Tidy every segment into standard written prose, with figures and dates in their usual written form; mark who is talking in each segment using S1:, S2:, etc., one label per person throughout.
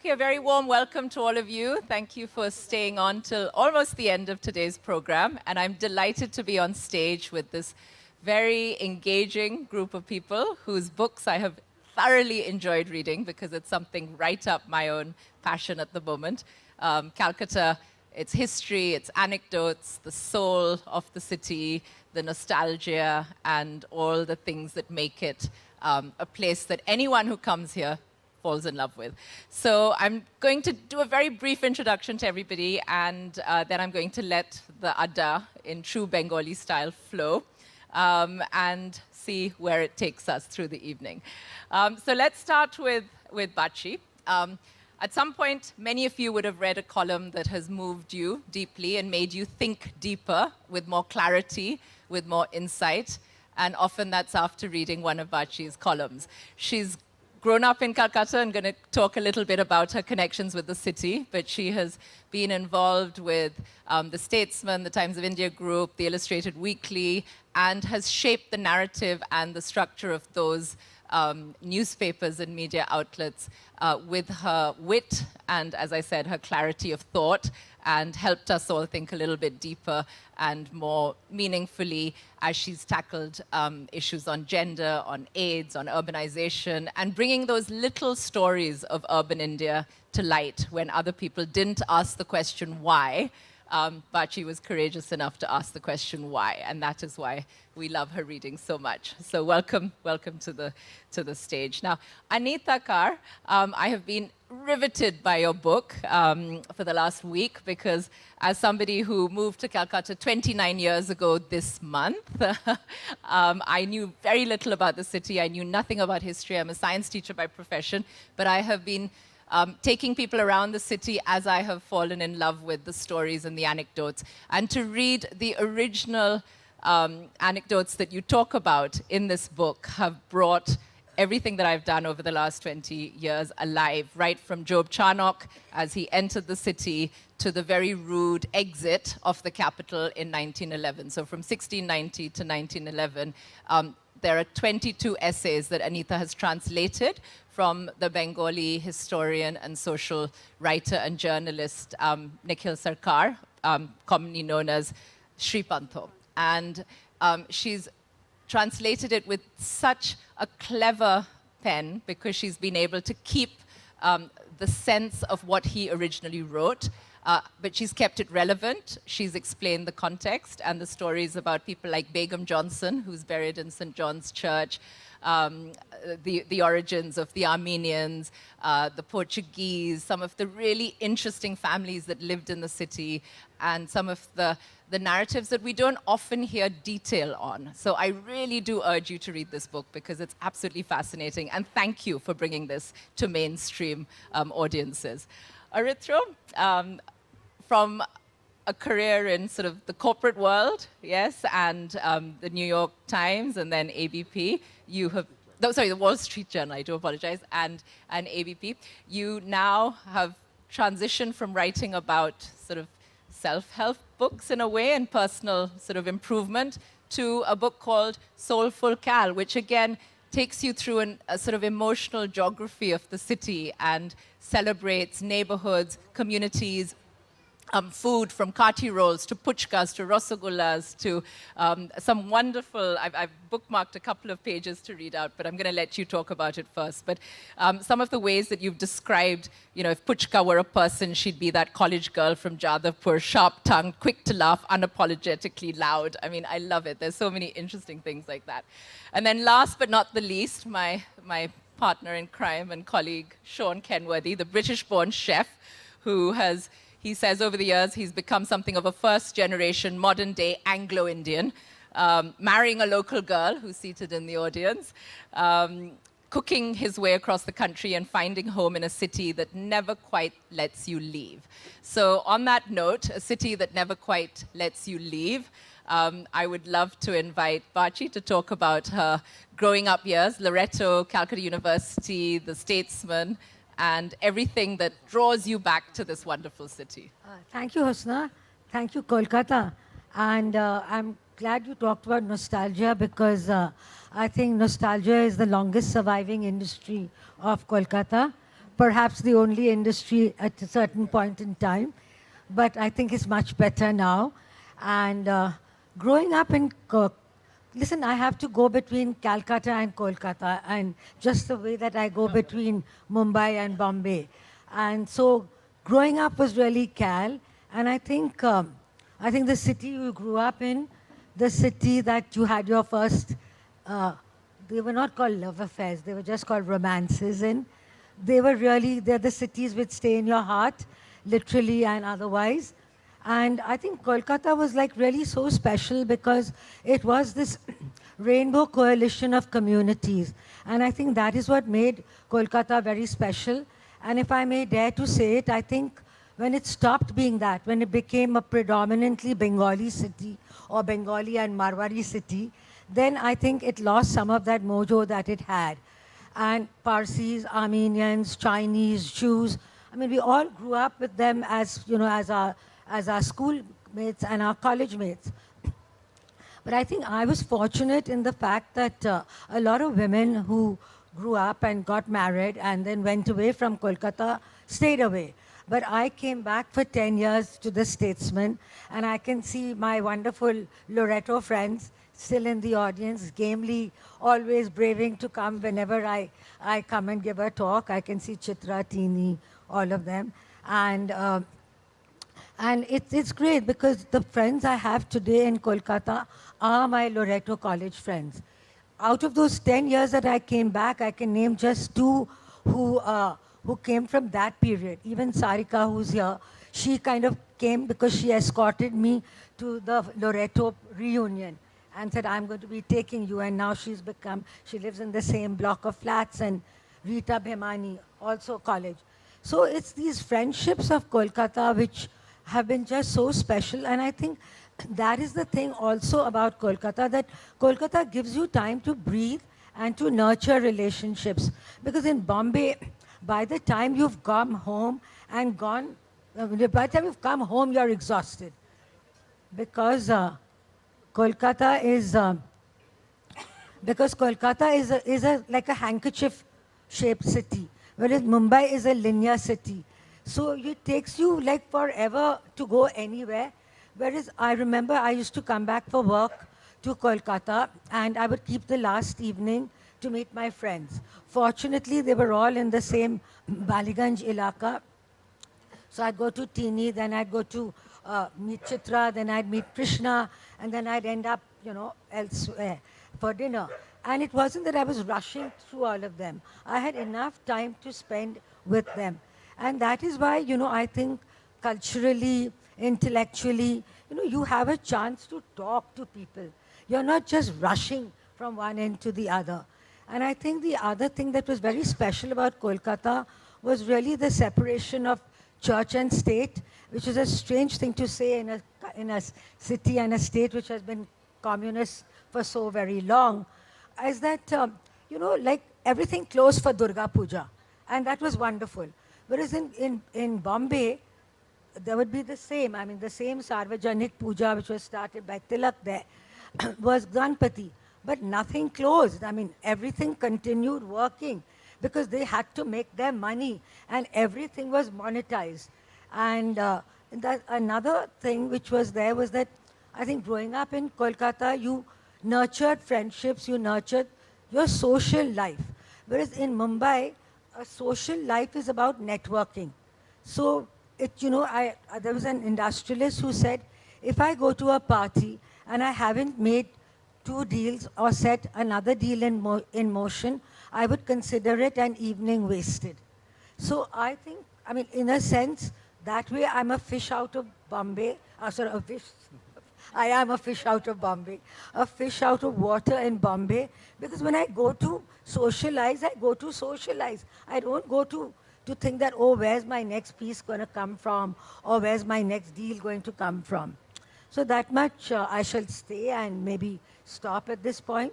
S1: Okay, a very warm welcome to all of you. Thank you for staying on till almost the end of today's program. And I'm delighted to be on stage with this very engaging group of people whose books I have thoroughly enjoyed reading because it's something right up my own passion at the moment. Calcutta, its history, its anecdotes, the soul of the city, the nostalgia, and all the things that make it a place that anyone who comes here falls in love with. So I'm going to do a very brief introduction to everybody, and then I'm going to let the Adda in true Bengali style flow and see where it takes us through the evening. So let's start with Bachi. At some point, many of you would have read a column that has moved you deeply and made you think deeper with more clarity, with more insight, and often that's after reading one of Bachi's columns. She's grown up in Kolkata and going to talk a little bit about her connections with the city, but she has been involved with the Statesman, the Times of India Group, the Illustrated Weekly, and has shaped the narrative and the structure of those newspapers and media outlets with her wit and, as I said, her clarity of thought, and helped us all think a little bit deeper and more meaningfully as she's tackled issues on gender, on AIDS, on urbanization, and bringing those little stories of urban India to light when other people didn't ask the question why. But she was courageous enough to ask the question why, and that is why we love her reading so much. So welcome to the stage. Now, Anita Kar, I have been riveted by your book for the last week because as somebody who moved to Calcutta 29 years ago this month, I knew very little about the city. I knew nothing about history. I'm a science teacher by profession, but I have been taking people around the city as I have fallen in love with the stories and the anecdotes. And to read the original anecdotes that you talk about in this book have brought everything that I've done over the last 20 years alive, right from Job Charnock as he entered the city to the very rude exit of the capital in 1911. So from 1690 to 1911, there are 22 essays that Anita has translated from the Bengali historian and social writer and journalist Nikhil Sarkar, commonly known as Shripantho. And she's translated it with such a clever pen because she's been able to keep the sense of what he originally wrote, but she's kept it relevant. She's explained the context and the stories about people like Begum Johnson, who's buried in St. John's Church, the origins of the Armenians, the Portuguese, some of the really interesting families that lived in the city, and some of the narratives that we don't often hear detail on. So I really do urge you to read this book because it's absolutely fascinating, and thank you for bringing this to mainstream audiences. Aritra, from a career in sort of the corporate world, yes, and the New York Times and then ABP, you have, the Wall Street Journal, I do apologize, and ABP. You now have transitioned from writing about sort of self-help books in a way and personal sort of improvement to a book called Soulful Cal, which again takes you through a sort of emotional geography of the city and celebrates neighborhoods, communities, food from kati rolls to puchkas to rosogullas to some wonderful, I've bookmarked a couple of pages to read out, but I'm going to let you talk about it first. But some of the ways that you've described, you know, if Puchka were a person, she'd be that college girl from Jadavpur, sharp-tongued, quick to laugh, unapologetically loud. I mean, I love it. There's so many interesting things like that. And then last but not the least, my partner in crime and colleague, Shaun Kenworthy, the British-born chef who has, he says over the years, he's become something of a first-generation, modern-day Anglo-Indian, marrying a local girl who's seated in the audience, cooking his way across the country and finding home in a city that never quite lets you leave. So on that note, a city that never quite lets you leave, I would love to invite Bachi to talk about her growing up years, Loreto, Calcutta University, the Statesman, and everything that draws you back to this wonderful city.
S2: Thank you, Husna. Thank you, Kolkata. And I'm glad you talked about nostalgia because I think nostalgia is the longest surviving industry of Kolkata. perhaps the only industry at a certain point in time, but I think it's much better now. And growing up in listen, I have to go between Calcutta and Kolkata, and just the way that I go between Mumbai and Bombay. And so growing up was really Cal, and I think the city you grew up in, the city that you had your first, they were not called love affairs, they were just called romances in. They're the cities which stay in your heart, literally and otherwise. And I think Kolkata was like really so special because it was this rainbow coalition of communities. And I think that is what made Kolkata very special. And if I may dare to say it, I think when it stopped being that, when it became a predominantly Bengali city or Bengali and Marwari city, then I think it lost some of that mojo that it had. And Parsis, Armenians, Chinese, Jews, I mean, we all grew up with them as, as our schoolmates and our college mates. But I think I was fortunate in the fact that a lot of women who grew up and got married and then went away from Kolkata stayed away. But I came back for 10 years to the Statesman, and I can see my wonderful Loreto friends still in the audience, gamely, always braving to come whenever I come and give a talk. I can see Chitra, Teeny, all of them. And it's great because the friends I have today in Kolkata are my Loreto College friends. Out of those 10 years that I came back, I can name just two who came from that period. Even Sarika, who's here, she kind of came because she escorted me to the Loreto reunion and said, I'm going to be taking you. And now she lives in the same block of flats, and Rita Bhemani, also college. So it's these friendships of Kolkata which have been just so special. And I think that is the thing also about Kolkata, that Kolkata gives you time to breathe and to nurture relationships. Because in Bombay, by the time you've come home and gone, by the time you've come home, you're exhausted. Because Kolkata is like a handkerchief-shaped city, whereas Mumbai is a linear city. So it takes you like forever to go anywhere. Whereas I remember I used to come back for work to Kolkata, and I would keep the last evening to meet my friends. Fortunately, they were all in the same Baliganj ilaka. So I'd go to Teeny, then I'd go to meet Chitra, then I'd meet Krishna, and then I'd end up, elsewhere for dinner. And it wasn't that I was rushing through all of them. I had enough time to spend with them. And that is why, I think culturally, intellectually, you have a chance to talk to people. You're not just rushing from one end to the other. And I think the other thing that was very special about Kolkata was really the separation of church and state, which is a strange thing to say in a city and a state which has been communist for so very long, is that, like everything closed for Durga Puja. And that was wonderful. Whereas in Bombay, there would be the same. I mean, the same Sarvajanik Puja, which was started by Tilak there, was Ganpati. But nothing closed. I mean, everything continued working because they had to make their money, and everything was monetized. And that another thing which was there was that I think growing up in Kolkata, you nurtured friendships, you nurtured your social life. Whereas in Mumbai, a social life is about networking. So, there was an industrialist who said, if I go to a party and I haven't made 2 deals or set another deal in motion, I would consider it an evening wasted. So I think, in a sense, that way I'm a fish out of Bombay. I am a fish out of Bombay, a fish out of water in Bombay, because when I go to socialize, I go to socialize. I don't go to think that, oh, where's my next piece going to come from, or where's my next deal going to come from. So that much I shall stay and maybe stop at this point,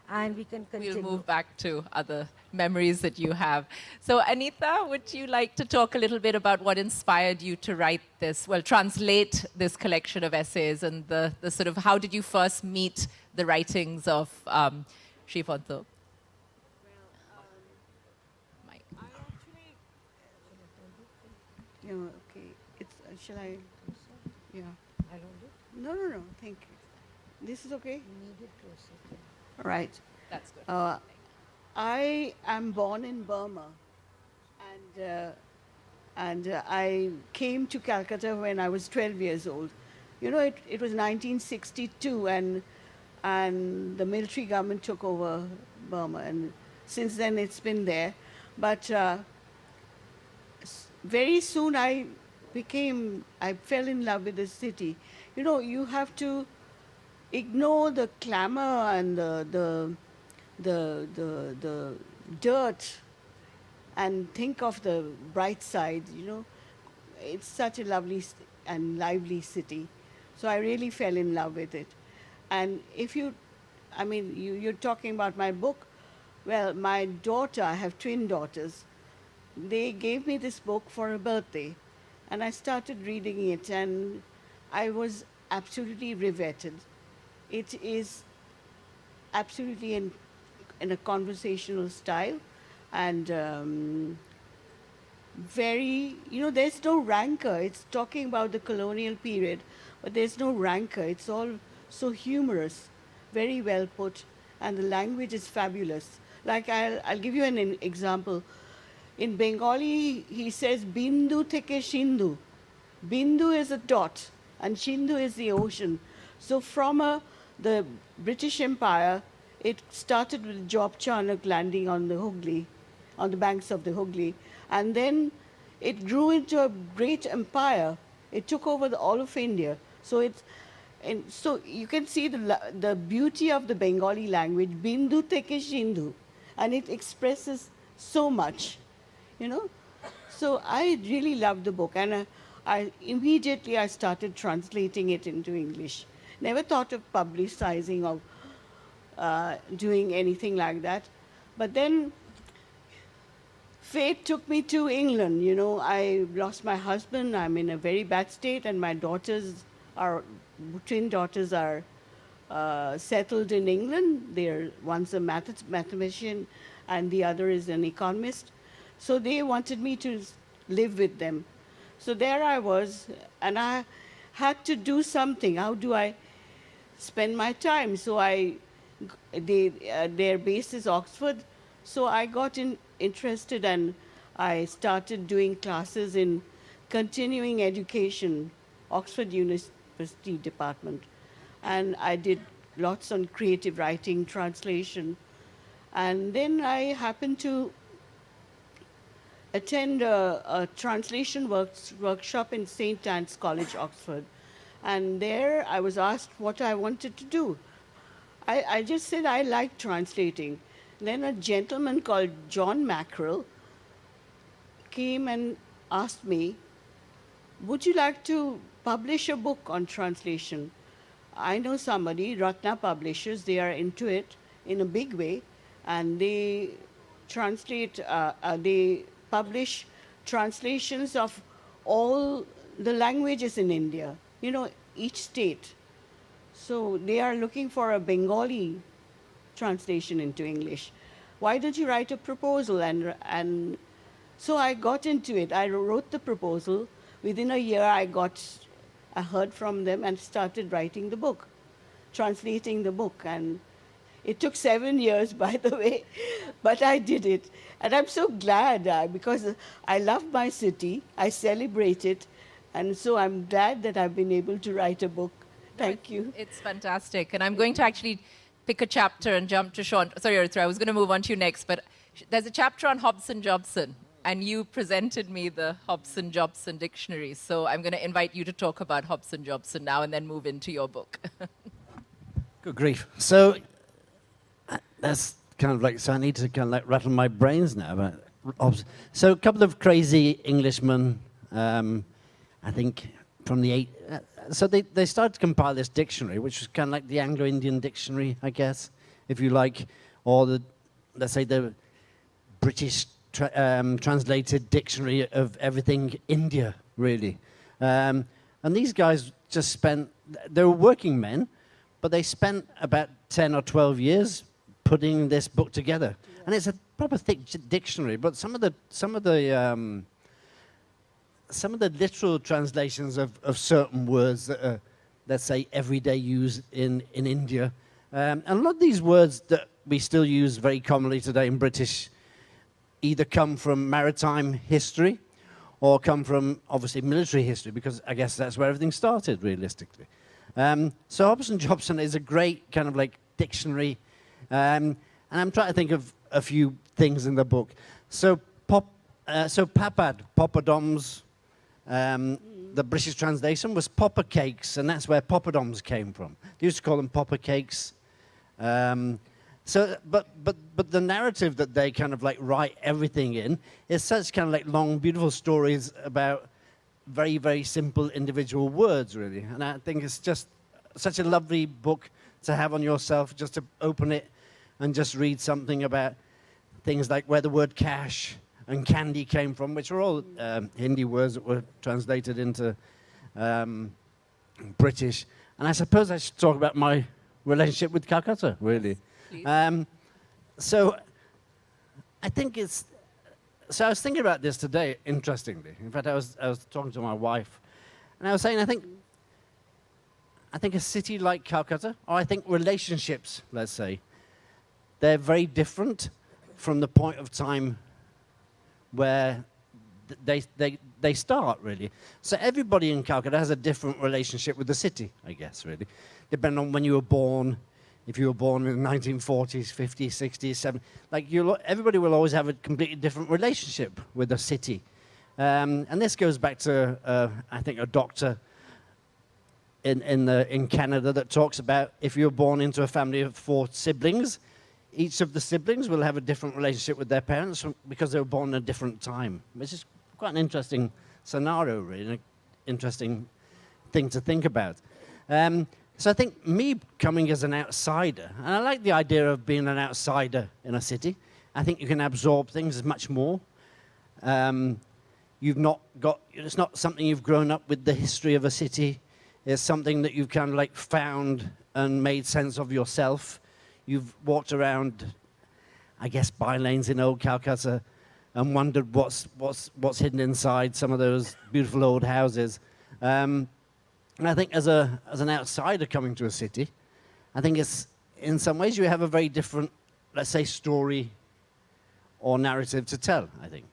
S2: and we can continue.
S1: We'll move back to other memories that you have. So Anita, would you like to talk a little bit about what inspired you to write this, translate this collection of essays, and the sort of, how did you first meet the writings of Shrifonto?
S3: Yeah, okay. It's, shall I? Yeah.
S2: I don't know.
S3: No. Thank you. This is okay?
S2: Need it closer.
S3: All right.
S1: That's good.
S3: Uh, I am born in Burma, and I came to Calcutta when I was 12 years old. You know, it was 1962, and the military government took over Burma, and since then it's been there. But very soon I fell in love with the city. You know, you have to ignore the clamor and the dirt and think of the bright side, you know. It's such a lovely and lively city. So I really fell in love with it. And if you, I mean, you're talking about my book. Well, my daughter, I have twin daughters, they gave me this book for a birthday. And I started reading it, and I was absolutely riveted. It is absolutely in a conversational style, and very, you know, there's no rancor. It's talking about the colonial period, but there's no rancor. It's all so humorous, very well put, and the language is fabulous. Like, I'll give you an example. In Bengali, he says, Bindu theke Shindu. Bindu is a dot, and Shindu is the ocean. So from the British Empire, it started with Job Charnock landing on the Hooghly, on the banks of the Hooghly, and then it grew into a great empire. It took over all of India. So you can see the beauty of the Bengali language, Bindu theke Shindu, and it expresses so much, you know. So I really loved the book, and I immediately started translating it into English. Never thought of publicizing or doing anything like that. But then fate took me to England. You know, I lost my husband. I'm in a very bad state, and my twin daughters are settled in England. One's a mathematician, and the other is an economist. So they wanted me to live with them. So there I was, and I had to do something. How do I spend my time? So their base is Oxford. So I got interested, and I started doing classes in continuing education, Oxford University Department. And I did lots on creative writing, translation. And then I happened to attend a translation workshop in St. Anne's College, Oxford. And there I was asked what I wanted to do. I just said I like translating. Then a gentleman called John Mackerel came and asked me, would you like to publish a book on translation? I know somebody, Ratna Publishers, they are into it in a big way, and they they publish translations of all the languages in India, you know, each state. So they are looking for a Bengali translation into English. Why don't you write a proposal? And so I got into it. I wrote the proposal. Within a year, I heard from them and started writing the book, translating the book. And it took 7 years, by the way, but I did it. And I'm so glad because I love my city. I celebrate it. And so I'm glad that I've been able to write a book. Thank you.
S1: It's fantastic. And I'm going to actually pick a chapter and jump to Shaun. Sorry, Aritra, I was going to move on to you next, but there's a chapter on Hobson-Jobson, and you presented me the Hobson-Jobson dictionary. So I'm going to invite you to talk about Hobson-Jobson now and then move into your book.
S4: Good grief. So that's kind of like, so I need to kind of like rattle my brains now. So a couple of crazy Englishmen, I think from the so they started to compile this dictionary, which was kind of like the Anglo-Indian dictionary, I guess, if you like, or let's say the British translated dictionary of everything India, really. And these guys just they were working men, but they spent about 10 or 12 years putting this book together. Yeah. And it's a proper thick dictionary, but some of the some of the literal translations of certain words that are, let's say, everyday use in India. And a lot of these words that we still use very commonly today in British either come from maritime history or come from, obviously, military history, because I guess that's where everything started, realistically. So Hobson Jobson is a great kind of like dictionary, and I'm trying to think of a few things in the book. So papad, poppadoms, the British translation was popper cakes, and that's where poppadoms came from. They used to call them popper cakes. But the narrative that they kind of like write everything in is such kind of like long, beautiful stories about very, very simple individual words, really. And I think it's just such a lovely book to have on yourself, just to open it and just read something about things like where the word cash and candy came from, which are all Hindi words that were translated into British. And I suppose I should talk about my relationship with Calcutta, really. So I think it's... So I was thinking about this today, interestingly. In fact, I was talking to my wife, and I was saying, I think a city like Calcutta, or I think relationships, let's say, they're very different from the point of time where they start, really. So everybody in Calcutta has a different relationship with the city, I guess, really, depending on when you were born. If you were born in the 1940s, 50s, 60s, 70s, like everybody will always have a completely different relationship with the city. And this goes back to, I think, a doctor in Canada that talks about if you're born into a family of 4 siblings, each of the siblings will have a different relationship with their parents because they were born at a different time, which is quite an interesting scenario, really, an interesting thing to think about. So I think me coming as an outsider, and I like the idea of being an outsider in a city. I think you can absorb things much more. It's not something you've grown up with the history of a city. It's something that you've kind of like found and made sense of yourself. You've walked around, I guess, bylanes in old Calcutta and wondered what's hidden inside some of those beautiful old houses. And I think as an outsider coming to a city, I think it's, in some ways, you have a very different, let's say, story or narrative to tell, I think.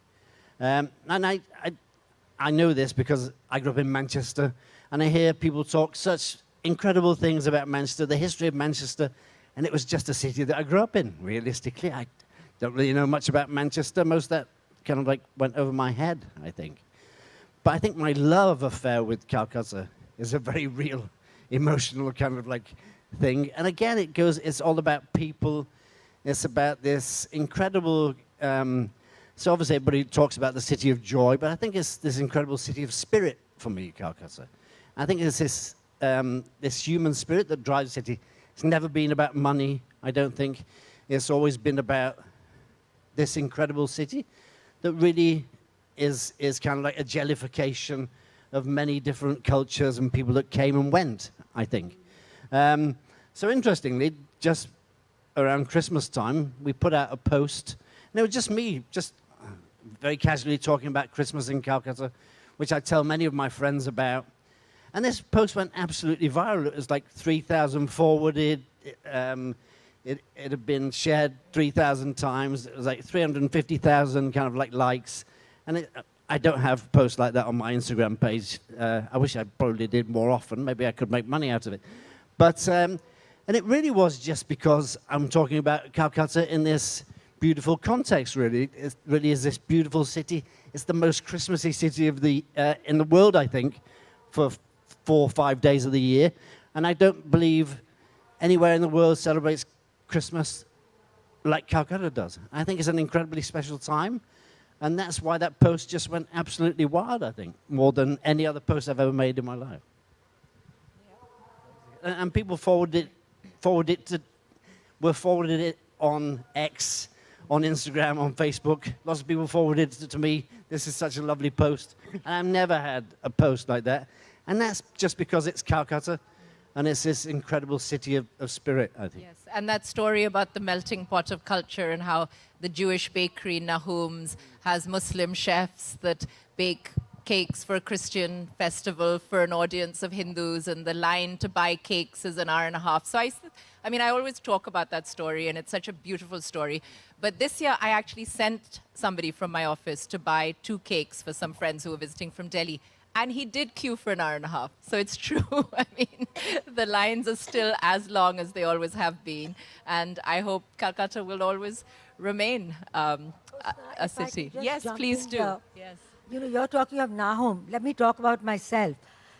S4: And I know this because I grew up in Manchester, and I hear people talk such incredible things about Manchester, the history of Manchester, and it was just a city that I grew up in, realistically. I don't really know much about Manchester. Most of that kind of like went over my head, I think. But I think my love affair with Calcutta is a very real, emotional kind of like thing. And again, it's all about people. It's about this incredible, so obviously everybody talks about the city of joy, but I think it's this incredible city of spirit for me, Calcutta. I think it's this human spirit that drives the city. It's never been about money, I don't think. It's always been about this incredible city that really is kind of like a jellification of many different cultures and people that came and went, I think. So interestingly, just around Christmas time, we put out a post, and it was just me, just very casually talking about Christmas in Calcutta, which I tell many of my friends about. And this post went absolutely viral. It was like 3,000 forwarded. It had been shared 3,000 times. It was like 350,000 kind of like likes. And I don't have posts like that on my Instagram page. I wish I probably did more often. Maybe I could make money out of it. But, and it really was just because I'm talking about Calcutta in this beautiful context, really. It really is this beautiful city. It's the most Christmassy city of in the world, I think, for 4 or 5 days of the year. And I don't believe anywhere in the world celebrates Christmas like Calcutta does. I think it's an incredibly special time. And that's why that post just went absolutely wild, I think, more than any other post I've ever made in my life. Yeah. And people forwarded it on X, on Instagram, on Facebook. Lots of people forwarded it to me. This is such a lovely post. And I've never had a post like that. And that's just because it's Calcutta. And it's this incredible city of spirit, I think.
S1: Yes, and that story about the melting pot of culture and how the Jewish bakery Nahum's has Muslim chefs that bake cakes for a Christian festival for an audience of Hindus, and the line to buy cakes is an hour and a half. So I mean, I always talk about that story, and it's such a beautiful story. But this year, I actually sent somebody from my office to buy 2 cakes for some friends who were visiting from Delhi. And he did queue for an hour and a half. So it's true. I mean, the lines are still as long as they always have been. And I hope Calcutta will always remain a
S2: If I
S1: city.
S2: could just
S1: Yes,
S2: jump
S1: please
S2: in
S1: do.
S2: here.
S1: Yes.
S2: You know, you're talking of Nahum. Let me talk about myself.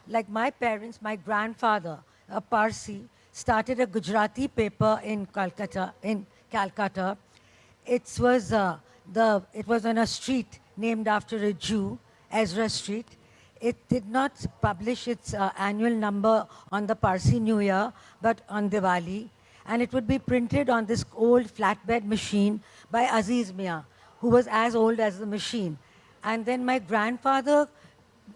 S2: Like my parents, my grandfather, a Parsi, started a Gujarati paper in Calcutta. It was on a street named after a Jew, Ezra Street. It did not publish its annual number on the Parsi New Year, but on Diwali. And it would be printed on this old flatbed machine by Aziz Mian, who was as old as the machine. And then my grandfather,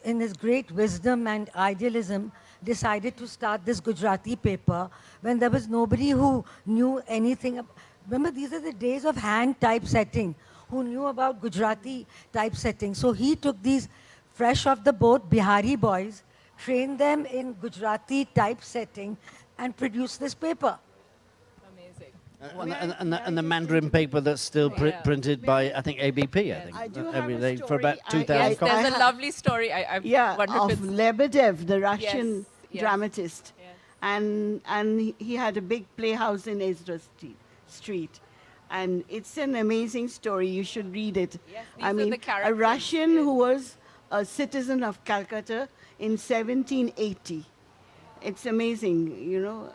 S2: in his great wisdom and idealism, decided to start this Gujarati paper when there was nobody who knew anything. Remember, these are the days of hand typesetting, who knew about Gujarati typesetting. So he took these fresh off the boat Bihari boys, trained them in Gujarati typesetting, and produced this paper.
S1: Amazing.
S4: And the Mandarin paper that's still
S1: Yeah.
S4: printed by, I think, ABP, I think,
S3: I do have
S4: every
S3: a
S4: day for
S3: story.
S4: about
S3: I-
S4: 2,000
S1: Yes,
S4: copies.
S1: there's a
S3: have-
S1: lovely story. I
S3: Yeah,
S1: wonder
S3: of
S1: if it's...
S3: Lebedev, the Russian
S1: Yes, yes.
S3: dramatist.
S1: Yes.
S3: And he had a big playhouse in Ezra Street. And it's an amazing story. You should read it.
S1: Yes, these
S3: I
S1: are
S3: mean,
S1: the
S3: a
S1: characters,
S3: Russian
S1: yes.
S3: who was a citizen of Calcutta in 1780. It's amazing, you know.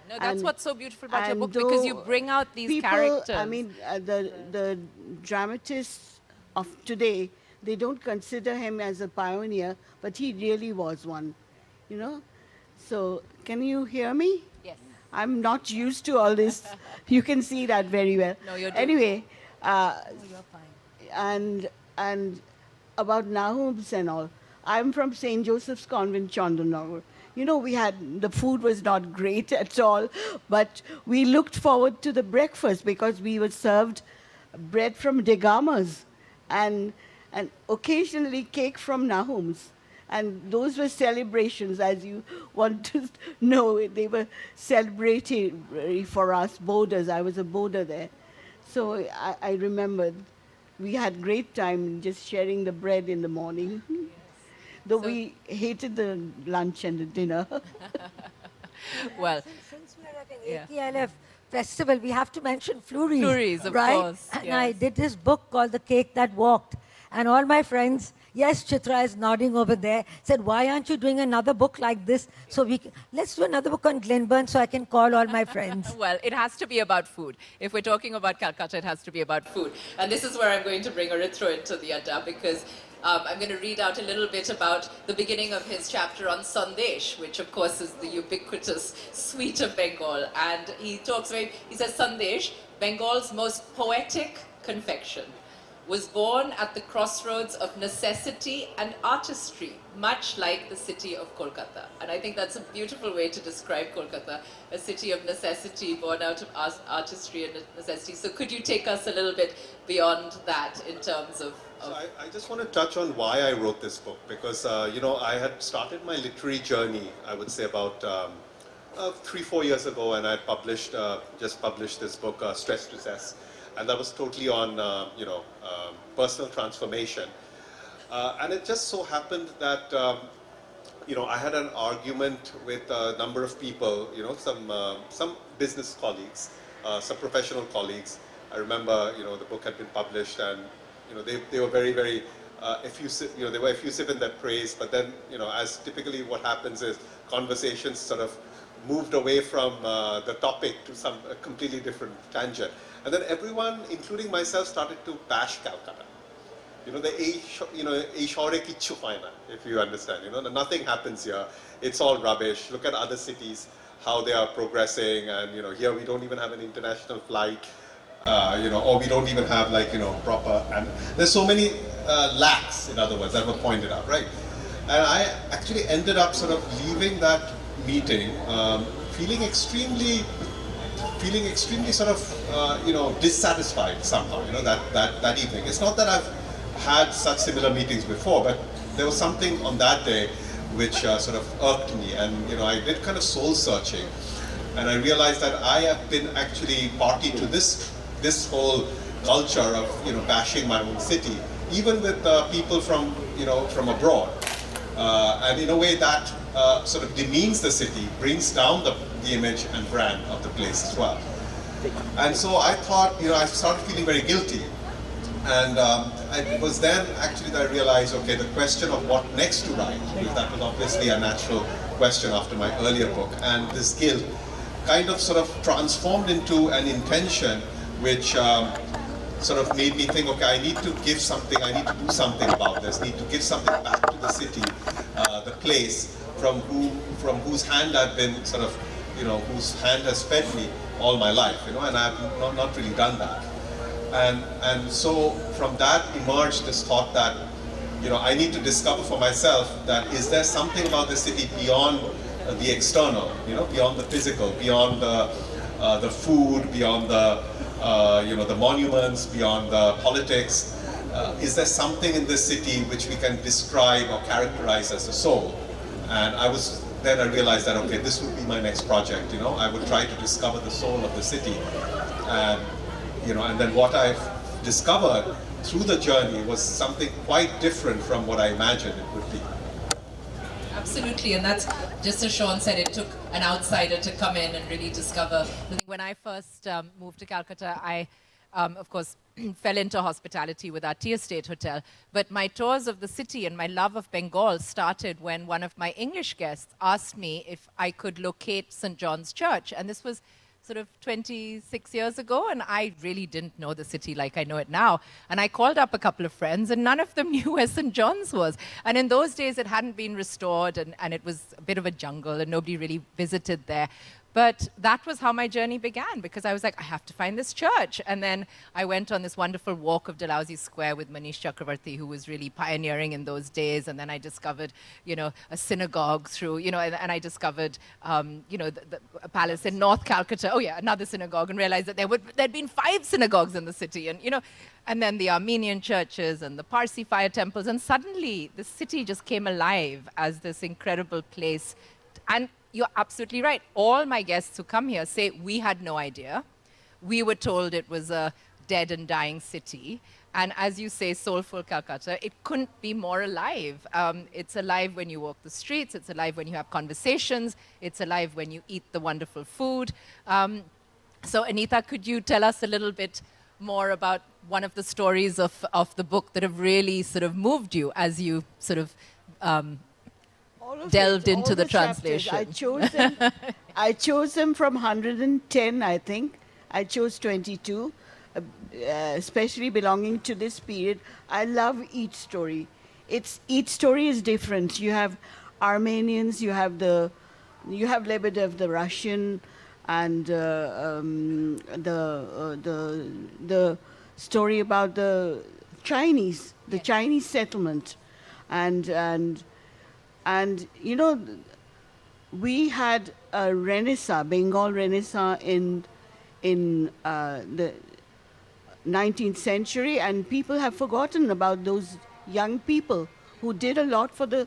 S1: No, that's
S3: and-
S1: what's so beautiful about your
S3: and
S1: book, because you
S3: though
S1: bring out these
S3: people,
S1: characters.
S3: I mean, the dramatists of today, they don't consider him as a pioneer, but he really was one, you know. So, can you hear me?
S1: Yes.
S3: I'm not used to all this. You can see that very well.
S1: No, you're doing-
S3: Anyway,
S2: You're fine.
S3: and about Nahums and all. I'm from St. Joseph's Convent, Chandanagar. You know, the food was not great at all, but we looked forward to the breakfast because we were served bread from Degamas and occasionally cake from Nahums. And those were celebrations, as you want to know. They were celebrating for us, boarders. I was a boarder there. So I remembered we had great time just sharing the bread in the morning. Though
S1: So-
S3: we hated the lunch and the dinner.
S1: Well,
S2: Since we are at an
S1: Yeah.
S2: AKLF festival, we have to mention Flurries.
S1: Flurries, of
S2: right?
S1: course,
S2: And I
S1: yes.
S2: did this book called The Cake That Walked. And all my friends, yes, Chitra is nodding over there, said, why aren't you doing another book like this? So let's do another book on Glenburn so I can call all my friends.
S1: well, it has to be about food. If we're talking about Calcutta, it has to be about food. And this is where I'm going to bring Aritra into the Adda, because I'm going to read out a little bit about the beginning of his chapter on Sandesh, which of course is the ubiquitous sweet of Bengal. And he says, Sandesh, Bengal's most poetic confection, was born at the crossroads of necessity and artistry, much like the city of Kolkata. And I think that's a beautiful way to describe Kolkata, a city of necessity, born out of artistry and necessity. So could you take us a little bit beyond that in terms of...
S5: So I just want to touch on why I wrote this book, because you know, I had started my literary journey, I would say about 3-4 years ago, and I just published this book, Stress to Cess, and that was totally on you know, personal transformation. And it just so happened that you know, I had an argument with a number of people, you know, some business colleagues, some professional colleagues. I remember, you know, the book had been published, and you know, they were very, very effusive. You know, they were effusive in their praise. But then, you know, as typically what happens is conversations sort of moved away from the topic to a completely different tangent. And then everyone, including myself, started to bash Calcutta. You know, Eishore kichu hoy na, if you understand. You know, nothing happens here. It's all rubbish. Look at other cities, how they are progressing, and you know, here we don't even have an international flight. You know, or we don't even have, like, you know, proper, and there's so many lacks, in other words, that were pointed out, right? And I actually ended up sort of leaving that meeting feeling extremely sort of, you know, dissatisfied somehow, you know, that evening. It's not that I've had such similar meetings before, but there was something on that day which sort of irked me, and I did kind of soul searching, and I realized that I have been actually party to this whole culture of bashing my own city, even with people from abroad, and in a way that sort of demeans the city, brings down the image and brand of the place as well. And so I thought, I started feeling very guilty. And it was then actually that I realized, okay, the question of what next to write, because that was obviously a natural question after my earlier book. And this guilt kind of sort of transformed into an intention which sort of made me think, okay, I need to give something, I need to do something about this, need to give something back to the city, the place from whose hand I've been sort of, whose hand has fed me all my life, and I've not really done that. And so from that emerged this thought that, I need to discover for myself that is there something about the city beyond the external, beyond the physical, beyond the food, beyond the monuments, beyond the politics. Is there something in this city which we can describe or characterize as a soul? And then I realized that, okay, this would be my next project, I would try to discover the soul of the city. And then what I've discovered through the journey was something quite different from what I imagined it would be.
S1: Absolutely, and that's just as Shaun said, it took an outsider to come in and really discover. When I first moved to Calcutta, I, of course, fell into hospitality with our tea estate hotel. But my tours of the city and my love of Bengal started when one of my English guests asked me if I could locate St. John's Church. And this was sort of 26 years ago, and I really didn't know the city like I know it now. And I called up a couple of friends, and none of them knew where St. John's was. And in those days, it hadn't been restored, and it was a bit of a jungle, and nobody really visited there. But that was how my journey began, because I was like, I have to find this church. And then I went on this wonderful walk of Dalhousie Square with Manish Chakravarti, who was really pioneering in those days. And then I discovered, a synagogue through, and I discovered, a palace in North Calcutta. Oh yeah, another synagogue, and realized that there'd been 5 synagogues in the city. And, and then the Armenian churches and the Parsi fire temples. And suddenly the city just came alive as this incredible place. And you're absolutely right. All my guests who come here say, we had no idea. We were told it was a dead and dying city. And as you say, soulful Calcutta, it couldn't be more alive. It's alive when you walk the streets. It's alive when you have conversations. It's alive when you eat the wonderful food. So Anita, could you tell us a little bit more about one of the stories of the book that have really sort of moved you as you sort of delved into the translation?
S3: I chose them from 110, I think. I chose 22, especially belonging to this period. I love each story. Each story is different. You have Armenians, you have Lebedev, the Russian, and the story about the Chinese, Chinese settlement, and we had a Renaissance, Bengal Renaissance in the 19th century, and people have forgotten about those young people who did a lot for they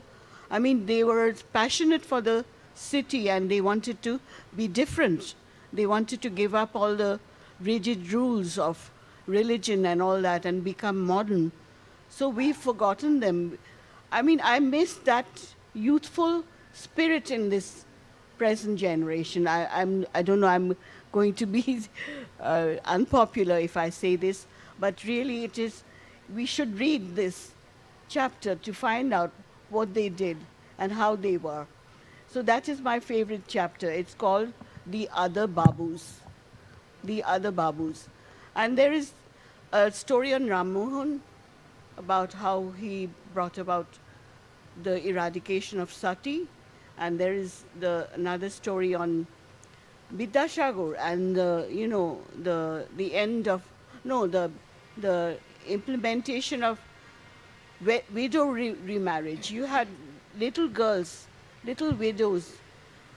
S3: were passionate for the city, and they wanted to be different. They wanted to give up all the rigid rules of religion and all that and become modern. So we've forgotten them. I miss that youthful spirit in this present generation. I don't know, I'm going to be unpopular if I say this, but really we should read this chapter to find out what they did and how they were. So that is my favorite chapter. It's called The Other Babus. The Other Babus. And there is a story on Ram Mohan about how he brought about the eradication of sati, and there is another story on Vidyasagar and the end of the implementation of widow remarriage. You had little girls, little widows.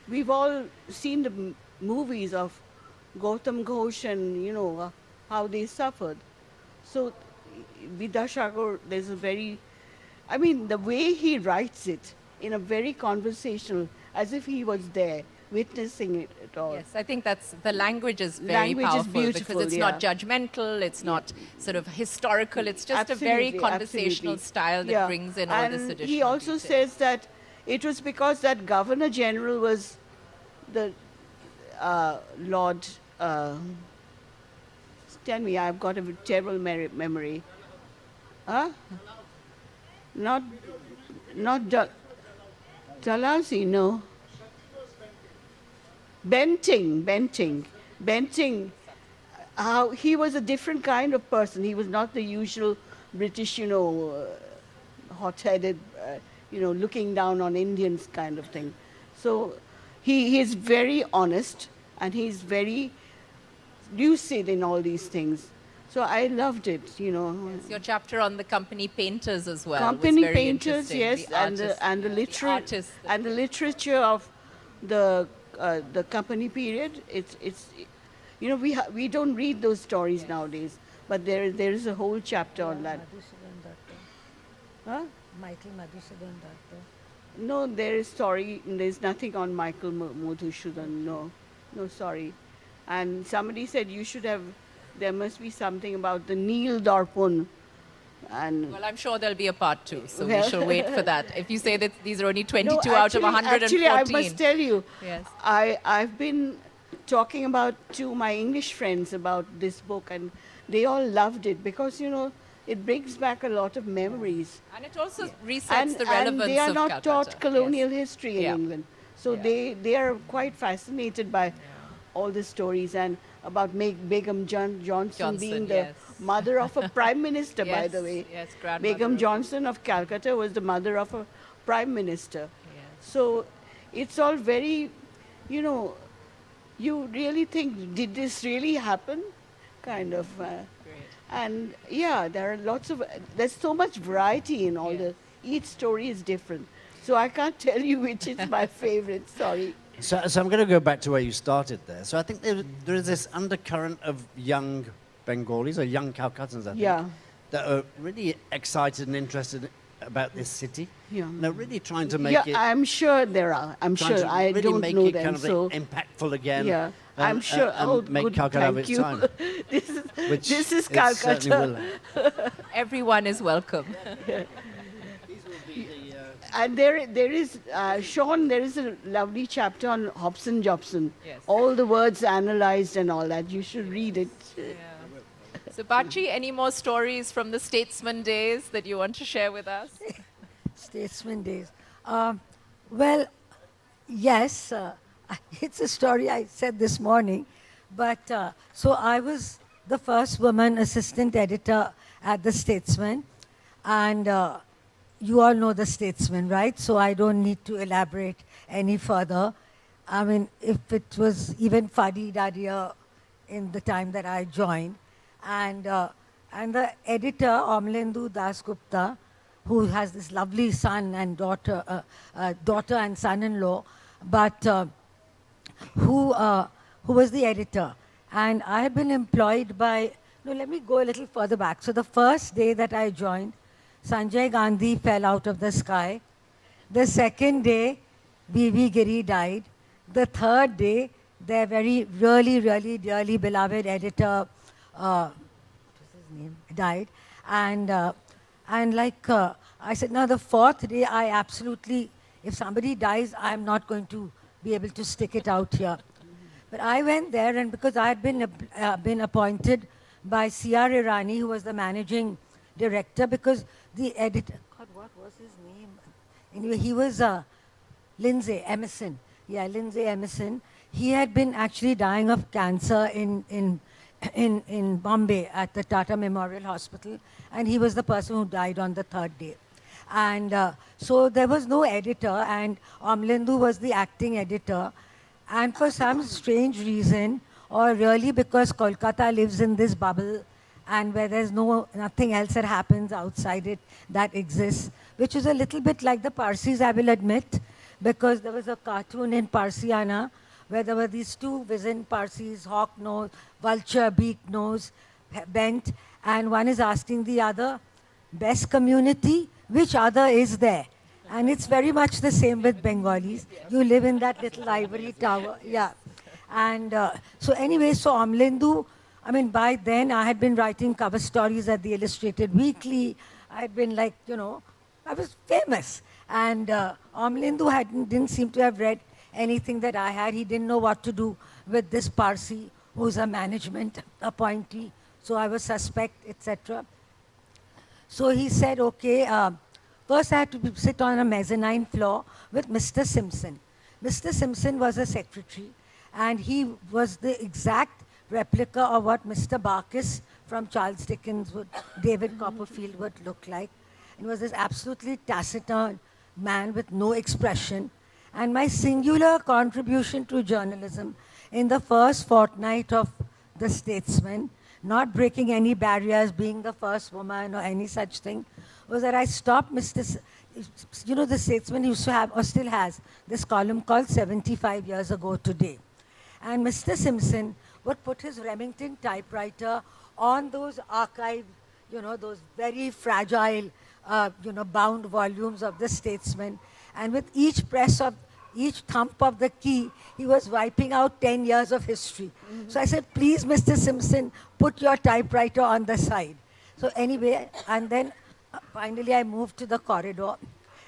S3: We've all seen the movies of Gautam Ghosh and how they suffered. So Vidyasagar, there's a very I mean, the way he writes it in a very conversational, as if he was there, witnessing it all.
S1: Yes, I think that's the language is very
S3: Language is
S1: powerful
S3: beautiful,
S1: because it's
S3: yeah.
S1: not judgmental, it's not sort of historical, it's just a very
S3: Absolutely,
S1: conversational
S3: absolutely.
S1: style that
S3: Yeah.
S1: brings in all this
S3: And
S1: additional
S3: he also
S1: detail.
S3: says that it was because that Governor General was the Lord. Tell me, I've got a terrible memory. Huh? Not Dalhousie, no. Benting. How he was a different kind of person. He was not the usual British, hot-headed, looking down on Indians kind of thing. So he is very honest and he's very lucid in all these things. So I loved it,
S1: It's your chapter on the company painters as well. was
S3: Company
S1: very
S3: painters,
S1: interesting.
S3: yes,
S1: The artists, the artists that-
S3: and the literature of the company period. It's we don't read those stories nowadays, but there is a whole chapter on that.
S2: Madhusudan Datta.
S3: Huh?
S2: Michael Madhusudan Datta.
S3: No, there's nothing on Michael Madhusudan. No, sorry. And somebody said there must be something about the Neil Darpon. And
S1: Well, I'm sure there'll be a part 2, so we
S3: Well-
S1: shall wait for that. If you say that these are only 22
S3: No,
S1: out of 114.
S3: Actually, I must tell you,
S1: Yes.
S3: I've been talking to my English friends about this book, and they all loved it because, it brings back a lot of memories.
S1: And it also resets
S3: And,
S1: the relevance
S3: and they are
S1: of
S3: not
S1: Calcutta.
S3: taught colonial
S1: Yes.
S3: history in
S1: Yeah.
S3: England. So
S1: Yeah.
S3: they are quite fascinated by all the stories and about Begum Johnson being the
S1: yes.
S3: mother of a prime minister, by the
S1: Yes,
S3: way.
S1: yes, grandmother
S3: Begum
S1: of-
S3: Johnson of Calcutta was the mother of a prime minister.
S1: Yes.
S3: So it's all very, you really think, did this really happen? Kind of.
S1: Great.
S3: And yeah, there's so much variety in all each story is different. So I can't tell you which is my favorite, sorry.
S4: So I'm going to go back to where you started there. So I think there is this undercurrent of young Bengalis or young Calcuttans, I think,
S3: Yeah.
S4: that are really excited and interested about this city.
S3: Yeah.
S4: And they're really trying to make
S3: Yeah,
S4: it.
S3: I'm sure there are. I'm
S4: trying
S3: sure.
S4: to
S3: I
S4: really
S3: don't
S4: make
S3: know
S4: it
S3: them.
S4: kind of
S3: So
S4: impactful again.
S3: yeah,
S4: and-
S3: I'm sure.
S4: and make
S3: good.
S4: Calcutta of
S3: Thank
S4: its
S3: you.
S4: time. Which
S3: this is
S4: it certainly
S3: Calcutta.
S4: will.
S1: Everyone is welcome.
S3: And there is, Shaun, there is a lovely chapter on Hobson Jobson.
S1: Yes.
S3: All the words analyzed and all that. You should read it.
S1: So, Bachi, any more stories from the statesman days that you want to share with us?
S2: Statesman days. Well, yes, it's a story I said this morning. But so I was the first woman assistant editor at the Statesman. And you all know the Statesman, right? So I don't need to elaborate any further. I mean, if it was even fuddy-duddier in the time that I joined. And the editor, Amlendu Dasgupta, who has this lovely son and daughter and son-in-law, but who was the editor. And I had been employed by, no, let me go a little further back. So the first day that I joined, Sanjay Gandhi fell out of the sky. The second day, B.V. Giri died. The third day, their really dearly beloved editor, what was his name, died. And I said, now the fourth day, I absolutely, if somebody dies, I'm not going to be able to stick it out here. But I went there, and because I had been appointed by C.R. Irani, who was the managing director, because the editor, God, what was his name? Anyway, he was Lindsay Emerson. Yeah, Lindsay Emerson. He had been actually dying of cancer in Bombay at the Tata Memorial Hospital, and he was the person who died on the third day. And so there was no editor, and Amlendu was the acting editor. And for some strange reason, or really because Kolkata lives in this bubble, and where there's nothing else that happens outside it that exists, which is a little bit like the Parsis, I will admit, because there was a cartoon in Parsiana where there were these two wizened Parsis, hawk nose, vulture, beak nose, bent, and one is asking the other, best community? which other is there? And it's very much the same with Bengalis. You live in that little ivory tower. Yeah. And so anyway, so Amlendu, I mean, by then I had been writing cover stories at the Illustrated Weekly. I had been like, I was famous. And Amlendu didn't seem to have read anything that I had. He didn't know what to do with this Parsi who's a management appointee. So I was suspect, etc. So he said, okay, first I had to sit on a mezzanine floor with Mr. Simpson. Mr. Simpson was a secretary, and he was the exact replica of what Mr. Barkis from Charles Dickens David Copperfield would look like. He was this absolutely taciturn man with no expression. And my singular contribution to journalism in the first fortnight of The Statesman, not breaking any barriers, being the first woman or any such thing, was that I stopped The Statesman used to have, or still has, this column called 75 Years Ago Today. And Mr. Simpson would put his Remington typewriter on those archived, those very fragile, bound volumes of The Statesman. And with each press of each thump of the key, he was wiping out 10 years of history. Mm-hmm. So I said, please, Mr. Simpson, put your typewriter on the side. So anyway, and then finally I moved to the corridor.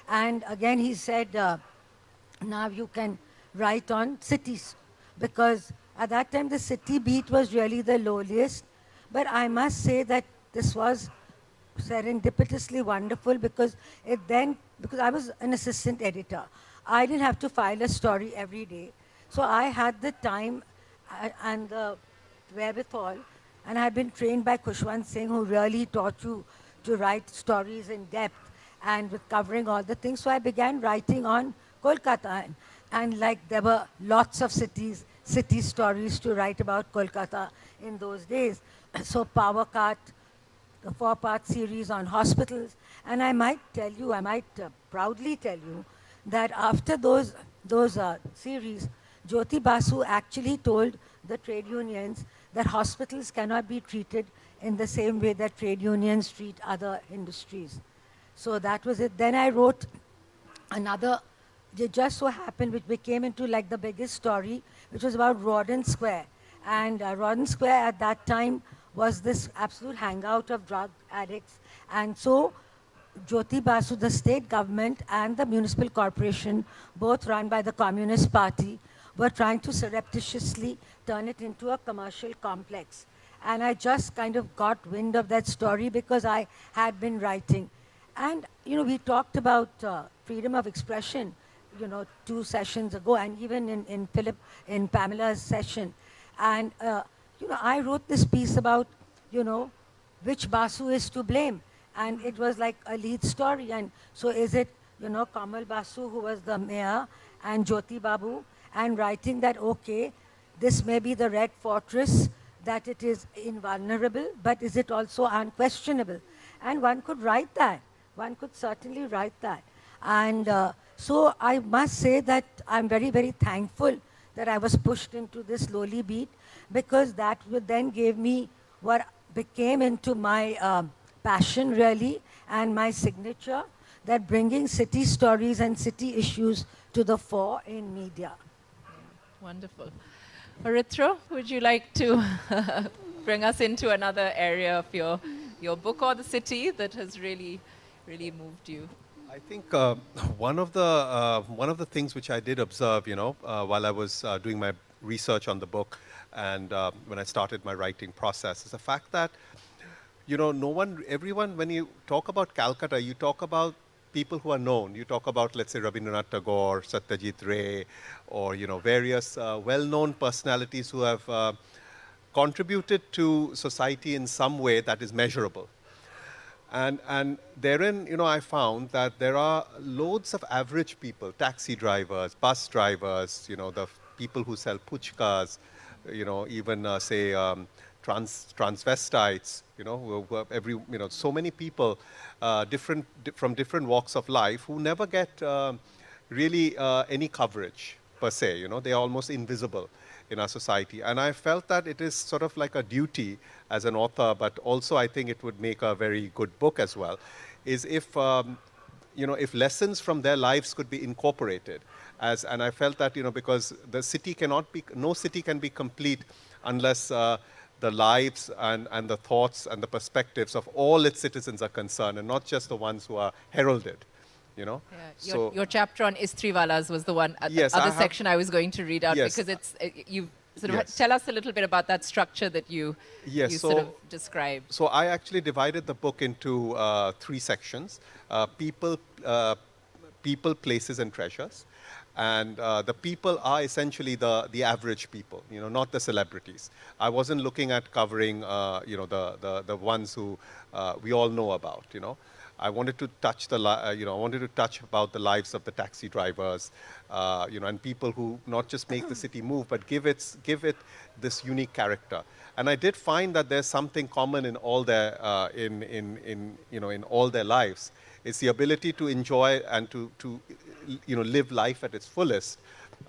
S2: And again he said, now you can write on cities. Because at that time the city beat was really the lowliest. But I must say that this was serendipitously wonderful because I was an assistant editor, I didn't have to file a story every day. So I had the time and the wherewithal, and I had been trained by Kushwant Singh, who really taught you to write stories in depth and with covering all the things. So I began writing on Kolkata, and like there were lots of city stories to write about Kolkata in those days. So Power Cut, the 4-part series on hospitals, and I might proudly tell you that after those series, Jyoti Basu actually told the trade unions that hospitals cannot be treated in the same way that trade unions treat other industries. So that was it. Then I wrote another, it just so happened, which became into like the biggest story, which was about Rawdon Square. And Rawdon Square at that time was this absolute hangout of drug addicts. And so Jyoti Basu, the state government and the municipal corporation, both run by the Communist Party, were trying to surreptitiously turn it into a commercial complex. And I just kind of got wind of that story because I had been writing. And, we talked about freedom of expression, 2 sessions ago, and even in Pamela's session. And, I wrote this piece about, which Basu is to blame. And it was like a lead story. And so is it, Kamal Basu, who was the mayor, and Jyoti Babu, and writing that, okay, this may be the Red Fortress, that it is invulnerable, but is it also unquestionable? And one could write that. One could certainly write that. And so I must say that I'm very, very thankful that I was pushed into this lowly beat, because that then gave me what became into my passion really, and my signature, that bringing city stories and city issues to the fore in media.
S1: Wonderful. Aritra, would you like to bring us into another area of your book or the city that has really, really moved you?
S5: I think one of the things which I did observe, while I was doing my research on the book and when I started my writing process, is the fact that everyone, when you talk about Calcutta, you talk about people who are known. You talk about, let's say, Rabindranath Tagore, Satyajit Ray, or, various well-known personalities who have contributed to society in some way that is measurable. And therein, I found that there are loads of average people, taxi drivers, bus drivers, the people who sell puchkas, even, say, transvestites, so many people from different walks of life who never get really any coverage per se. They are almost invisible in our society. And I felt that it is sort of like a duty as an author, but also I think it would make a very good book as well, is if if lessons from their lives could be incorporated, and I felt that, because the city no city can be complete unless the lives and the thoughts and the perspectives of all its citizens are concerned, and not just the ones who are heralded.
S1: Yeah. Your chapter on Istriwalas was the one,
S5: Yes,
S1: the other section I was going to read out,
S5: Yes.
S1: because it's, you sort of,
S5: Yes.
S1: tell us a little bit about that structure that you sort of described.
S5: So I actually divided the book into 3 sections: people, places, and treasures. And the people are essentially the average people, not the celebrities. I wasn't looking at covering, the ones who we all know about. I wanted to touch I wanted to touch about the lives of the taxi drivers, and people who not just make the city move, but give it this unique character. And I did find that there's something common in all their in all their lives. It's the ability to enjoy and to live life at its fullest,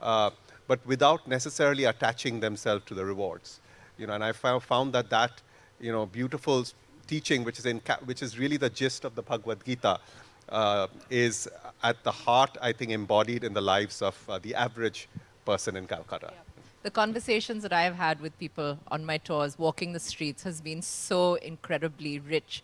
S5: but without necessarily attaching themselves to the rewards. And I found that beautiful teaching, which is really the gist of the Bhagavad Gita, is at the heart, I think, embodied in the lives of the average person in Calcutta.
S1: Yeah. The conversations that I have had with people on my tours, walking the streets, has been so incredibly rich.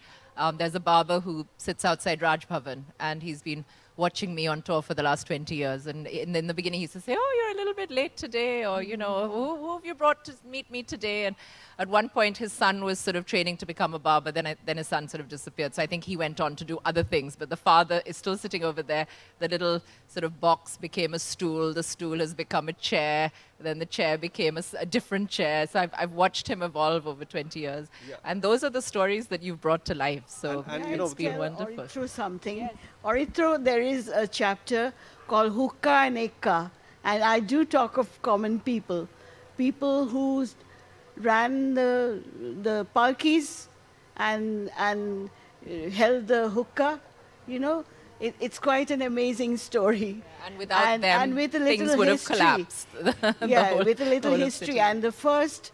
S1: There's a barber who sits outside Raj Bhavan, and he's been watching me on tour for the last 20 years. And in the beginning, he used to say, "Oh, you're a little bit late today," or, "Who have you brought to meet me today?" And at one point, his son was sort of training to become a barber. Then his son sort of disappeared. So I think he went on to do other things. But the father is still sitting over there. The little sort of box became a stool. The stool has become a chair. Then the chair became a different chair. So I've watched him evolve over 20 years.
S5: Yeah.
S1: And those are the stories that you've brought to life. So
S5: And,
S1: it's been
S3: Tell
S1: wonderful.
S3: Aritra something. Aritra, there is a chapter called Hukka and Ekka. And I do talk of common people. People who ran the palkis and held the hookah, It's quite an amazing story.
S1: And without them,
S3: and with a little
S1: things would have
S3: history.
S1: collapsed.
S3: With a little
S1: whole of
S3: history.
S1: city.
S3: And the first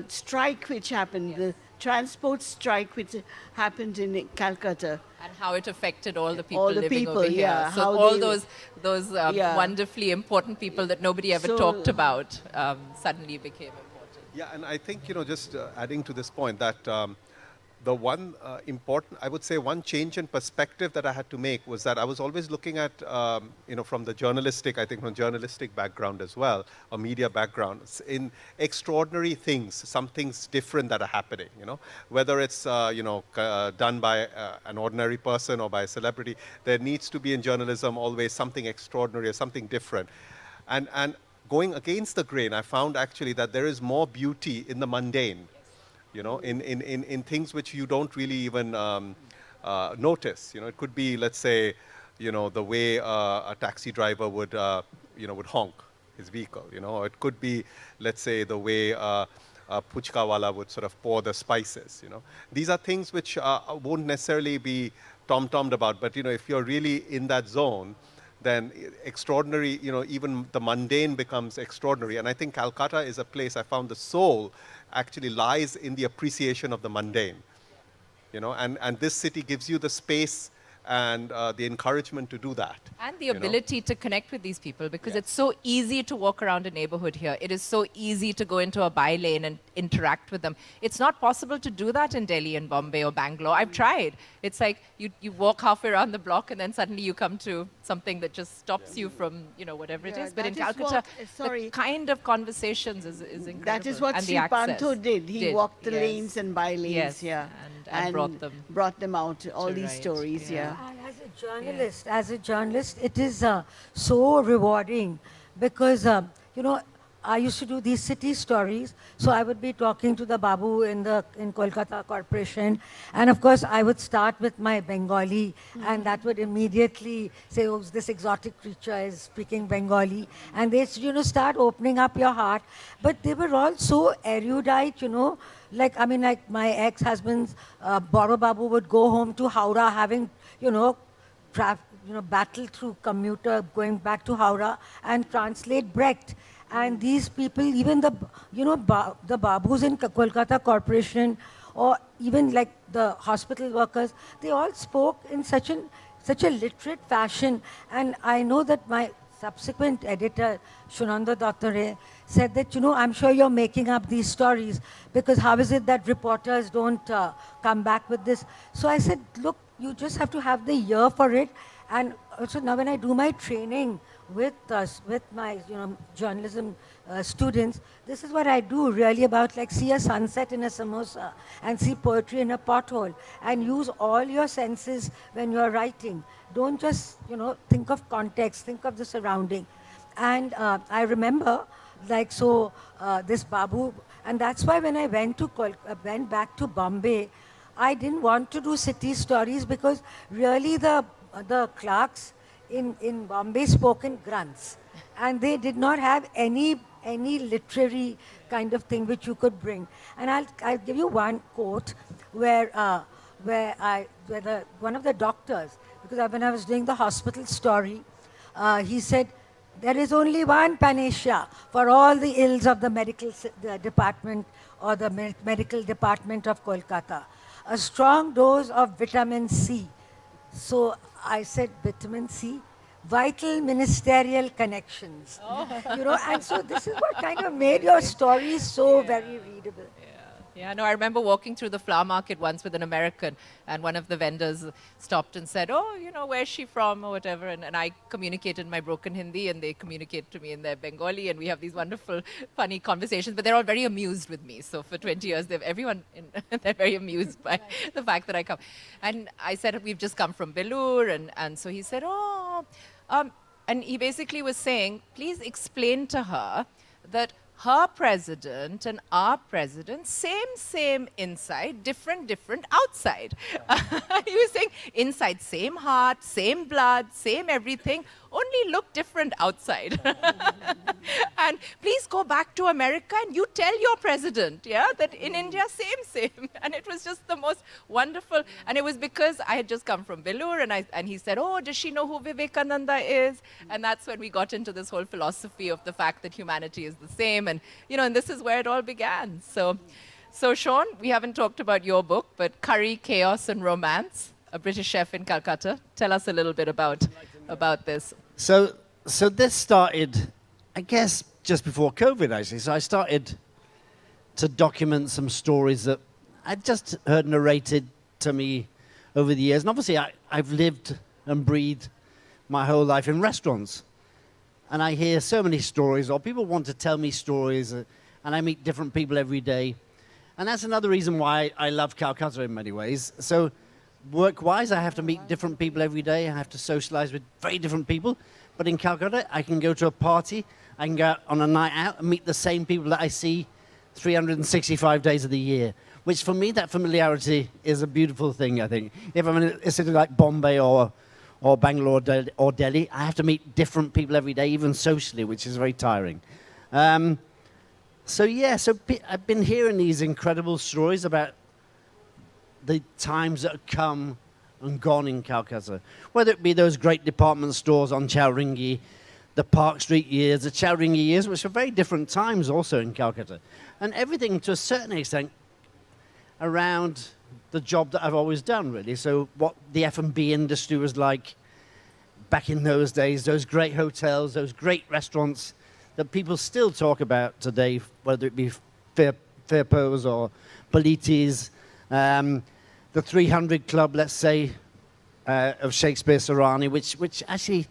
S3: strike which happened, the transport strike which happened in Calcutta.
S1: And how it affected all the people
S3: All the
S1: living
S3: people,
S1: over here.
S3: yeah,
S1: So
S3: how
S1: all
S3: they-
S1: those
S3: Yeah.
S1: wonderfully important people that nobody ever
S3: So-
S1: talked about suddenly became important.
S5: Yeah, and I think, just adding to this point, that the one I would say one change in perspective that I had to make was that I was always looking at, from the from journalistic background as well, or media background, in extraordinary things, some things different that are happening, whether it's, done by an ordinary person or by a celebrity. There needs to be in journalism always something extraordinary or something different. And going against the grain, I found actually that there is more beauty in the mundane. In things which you don't really even notice. It could be, let's say, the way a taxi driver would honk his vehicle. It could be, let's say, the way a puchka-wala would sort of pour the spices. These are things which won't necessarily be tom-tommed about, but if you're really in that zone, then extraordinary, even the mundane becomes extraordinary. And I think Calcutta is a place, I found the soul actually lies in the appreciation of the mundane. And this city gives you the space and the encouragement to do that.
S1: And the ability to connect with these people, because it's so easy to walk around a neighborhood here. It is so easy to go into a by lane and interact with them. It's not possible to do that in Delhi and Bombay or Bangalore. I've tried. It's like you walk halfway around the block and then suddenly you come to something that just stops you from, whatever it
S3: Yeah,
S1: is. But in
S3: that is
S1: Calcutta,
S3: what-
S1: the kind of conversations is incredible.
S3: That is what
S1: and
S3: Sri
S1: the access.
S3: Panto did. He walked the
S1: yes.
S3: lanes and by lanes,
S1: Yes,
S3: yeah.
S1: and
S3: brought them out, all these
S1: write,
S3: stories,
S1: yeah.
S3: yeah.
S2: And as a journalist, it is so rewarding because, I used to do these city stories. So I would be talking to the Babu in Kolkata Corporation. And of course, I would start with my Bengali and that would immediately say, oh, this exotic creature is speaking Bengali. And they, start opening up your heart. But they were all so erudite, like my ex-husband's Boro Babu would go home to Howrah having, battle through commuter going back to Howrah and translate Brecht. And these people, even the Babus in Kolkata Corporation, or even like the hospital workers, they all spoke in such an such a literate fashion. And I know that my subsequent editor, Shunanda Dottore, said that, I'm sure you're making up these stories because how is it that reporters don't come back with this? So I said, look, you just have to have the ear for it. And also now when I do my training with my journalism students, this is what I do really about like see a sunset in a samosa and see poetry in a pothole and use all your senses when you're writing. Don't just think of context, think of the surrounding. And I remember this Babu, and that's why when I went back to Bombay, I didn't want to do city stories because really the clerks in Bombay spoke in grunts, and they did not have any literary kind of thing which you could bring. And I'll give you one quote where one of the doctors, because when I was doing the hospital story, he said, there is only one panacea for all the ills of the department or the medical department of Kolkata. A strong dose of vitamin C. So I said, vitamin C? Vital ministerial connections. And so this is what kind of made your stories so very readable.
S1: Yeah, no, I remember walking through the flower market once with an American, and one of the vendors stopped and said, oh, where's she from or whatever, and I communicated in my broken Hindi, and they communicate to me in their Bengali, and we have these wonderful, funny conversations, but they're all very amused with me. So for 20 years, they're very amused by the fact that I come. And I said, we've just come from Belur, and so he said, and he basically was saying, please explain to her that her president and our president, same inside, different outside. He was saying inside, same heart, same blood, same everything, only look different outside. And please go back to America and you tell your president, that in India, same. And it was just the most wonderful. And it was because I had just come from Belur, and he said, oh, does she know who Vivekananda is? And that's when we got into this whole philosophy of the fact that humanity is the same. And, and this is where it all began. So Shaun, we haven't talked about your book, but Curry, Chaos and Romance, a British chef in Calcutta. Tell us a little bit about this.
S4: So this started, I guess, just before COVID, actually. So I started to document some stories that I'd just heard narrated to me over the years. And obviously, I've lived and breathed my whole life in restaurants. And I hear so many stories, or people want to tell me stories, and I meet different people every day. And that's another reason why I love Calcutta in many ways. So work-wise, I have to meet different people every day. I have to socialize with very different people. But in Calcutta, I can go to a party, I can go out on a night out and meet the same people that I see 365 days of the year. Which for me, that familiarity is a beautiful thing, I think. If I'm in a city like Bombay or Bangalore or Delhi, I have to meet different people every day, even socially, which is very tiring. So I've been hearing these incredible stories about the times that have come and gone in Calcutta. Whether it be those great department stores on Chowringhee, the Park Street years, the Chowringhee years, which are very different times also in Calcutta. And everything, to a certain extent, around the job that I've always done, really. So what the F&B industry was like back in those days, those great hotels, those great restaurants that people still talk about today, whether it be Fairpose or Politis, the 300 Club, let's say, of Shakespeare Sarani, which actually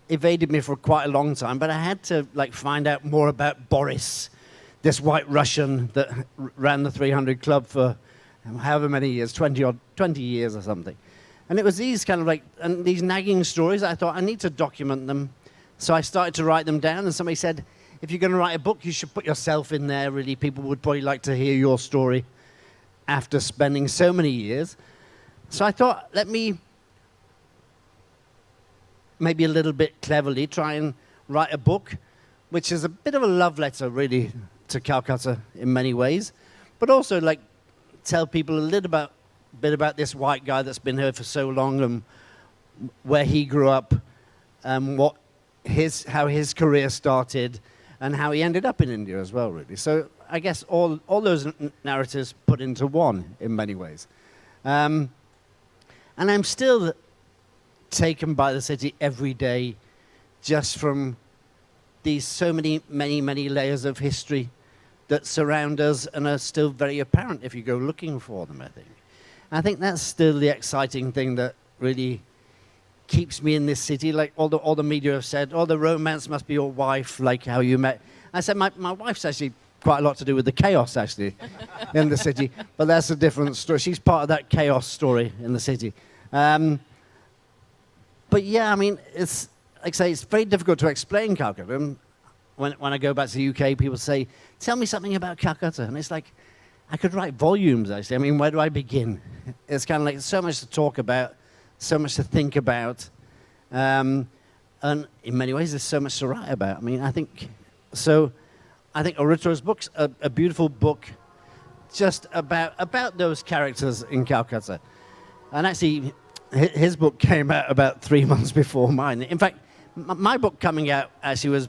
S4: evaded me for quite a long time, but I had to find out more about Boris, this white Russian that ran the 300 Club for however many years, 20 years or something. And it was these and these nagging stories, I thought I need to document them. So I started to write them down, and somebody said, if you're going to write a book, you should put yourself in there, really. People would probably like to hear your story after spending so many years. So I thought, let me, maybe a little bit cleverly, try and write a book, which is a bit of a love letter, really, to Calcutta in many ways, but also tell people a little bit about this white guy that's been here for so long and where he grew up, how his career started, and how he ended up in India as well, really. So I guess all those narratives put into one in many ways. And I'm still taken by the city every day, just from these so many layers of history that surround us and are still very apparent if you go looking for them, I think. I think that's still the exciting thing that really keeps me in this city. Like all the media have said, oh, the romance must be your wife, like how you met. I said, my wife's actually quite a lot to do with the chaos, actually, in the city. But that's a different story. She's part of that chaos story in the city. But yeah, I mean, it's, like I say, it's very difficult to explain Calcutta. When I go back to the UK, people say, tell me something about Calcutta. And it's like, I could write volumes, actually. I mean, where do I begin? It's kind of like so much to talk about, so much to think about. And in many ways, there's so much to write about. I mean, I think Aritra's book's a beautiful book just about those characters in Calcutta. And actually, his book came out about 3 months before mine. In fact, my book coming out actually was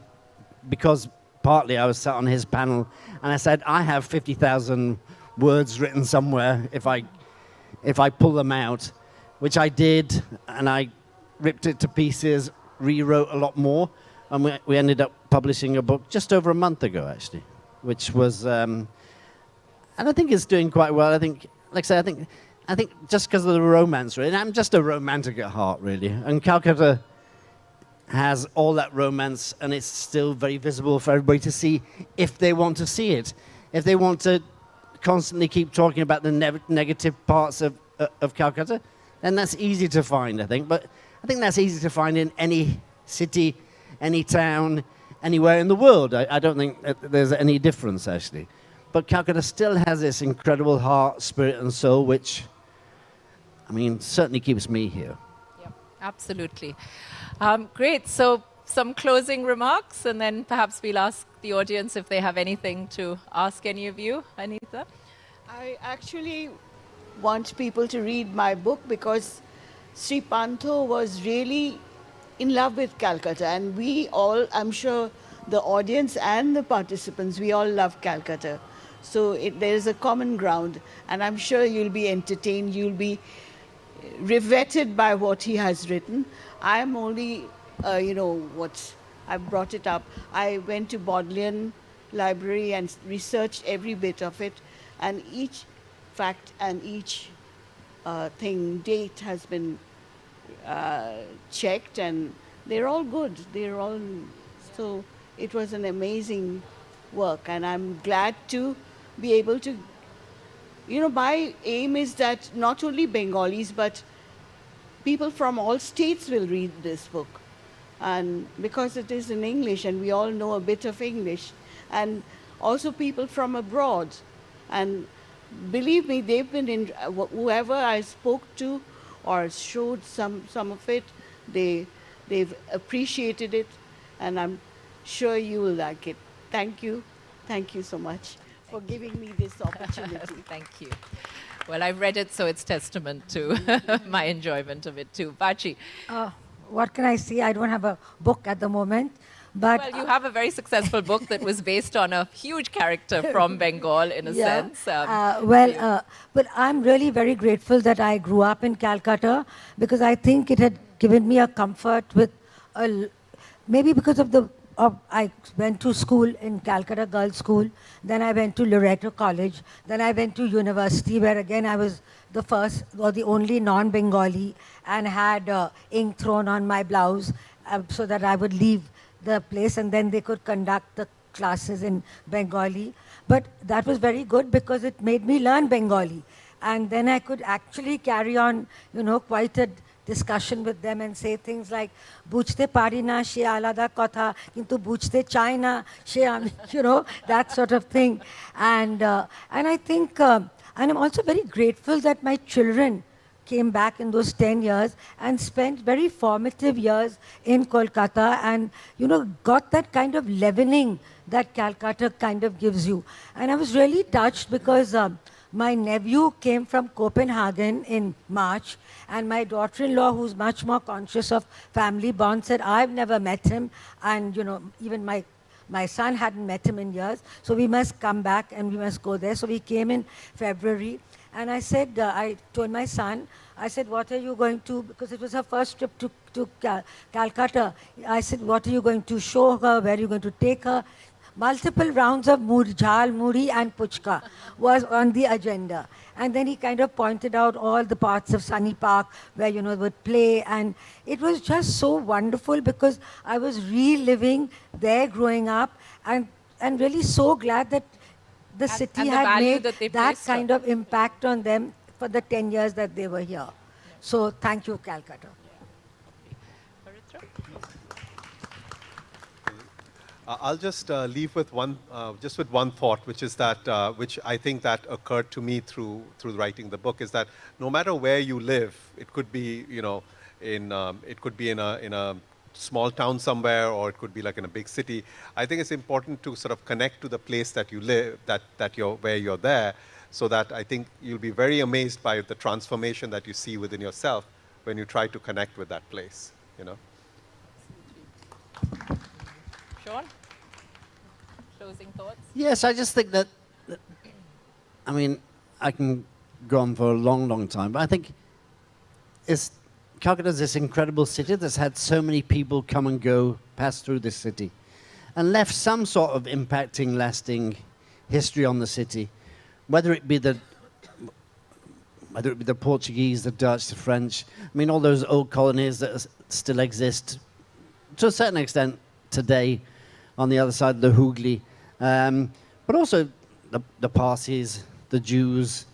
S4: because partly I was sat on his panel and I said, I have 50,000 words written somewhere if I pull them out, which I did, and I ripped it to pieces, rewrote a lot more, and we ended up publishing a book just over a month ago, actually, which was, and I think it's doing quite well. I think, like I say, I think just because of the romance, really, and I'm just a romantic at heart, really, and Calcutta has all that romance, and it's still very visible for everybody to see if they want to see it. If they want to constantly keep talking about the negative parts of Calcutta, then that's easy to find, I think. But I think that's easy to find in any city, any town, anywhere in the world. I don't think that there's any difference, actually. But Calcutta still has this incredible heart, spirit, and soul, which, I mean, certainly keeps me here.
S1: Yeah, absolutely. Great. So some closing remarks, and then perhaps we'll ask the audience if they have anything to ask any of you. Anita?
S3: I actually want people to read my book because Sri Pantho was really in love with Calcutta, and we all, I'm sure the audience and the participants, we all love Calcutta. So there is a common ground, and I'm sure you'll be entertained, you'll be riveted by what he has written. I'm only, I brought it up. I went to Bodleian Library and researched every bit of it, and each fact and each date has been checked, and they're all good. So it was an amazing work, and I'm glad to be able to, my aim is that not only Bengalis, but people from all states will read this book. And because it is in English, and we all know a bit of English, and also people from abroad. And believe me, they've been in, whoever I spoke to or showed some of it, they've appreciated it, and I'm sure you will like it. Thank you so much for giving me this opportunity.
S1: Thank you. Well, I've read it, so it's testament to my enjoyment of it too. Bachi?
S2: What can I say? I don't have a book at the moment. But
S1: Well, you have a very successful book that was based on a huge character from Bengal, in a sense.
S2: But I'm really very grateful that I grew up in Calcutta, because I think it had given me a comfort with, maybe because of I went to school in Calcutta Girls' School, then I went to Loreto College, then I went to university, where again I was the first or the only non-Bengali, and had ink thrown on my blouse so that I would leave the place, and then they could conduct the classes in Bengali. But that was very good because it made me learn Bengali. And then I could actually carry on, quite a discussion with them and say things like, "Bujhte pari na, she alada kotha, kintu bujhte chai na, she," that sort of thing. And I think, and I'm also very grateful that my children came back in those 10 years and spent very formative years in Kolkata, and got that kind of leavening that Calcutta kind of gives you. And I was really touched because my nephew came from Copenhagen in March, and my daughter-in-law, who's much more conscious of family bonds, said, "I've never met him, and even my son hadn't met him in years, so we must come back and we must go there." So we came in February. And I said, I told my son, I said, what are you going to, because it was her first trip to Calcutta. I said, what are you going to show her? Where are you going to take her? Multiple rounds of jhal, muri and puchka was on the agenda. And then he kind of pointed out all the parts of Sunny Park where, would play. And it was just so wonderful because I was reliving their growing up and really so glad that the city
S1: and the
S2: had
S1: value
S2: made
S1: that they
S2: that
S1: placed on.
S2: kind of impact on them for the 10 years that they were here. So thank you, Calcutta.
S1: Aritra?
S5: I'll just leave with one thought, which is that, which I think that occurred to me through writing the book, is that no matter where you live, it could be, in a small town somewhere, or it could be like in a big city. I think it's important to sort of connect to the place that you live, where you're there, so that I think you'll be very amazed by the transformation that you see within yourself when you try to connect with that place,
S1: Shaun? Closing thoughts?
S4: Yes, I just think that, I mean, I can go on for a long, long time, but I think Calcutta is this incredible city that's had so many people come and go, pass through this city, and left some sort of impacting, lasting history on the city, whether it be the Portuguese, the Dutch, the French. I mean, all those old colonies that still exist to a certain extent today on the other side of the Hooghly, but also the Parsis, the Jews,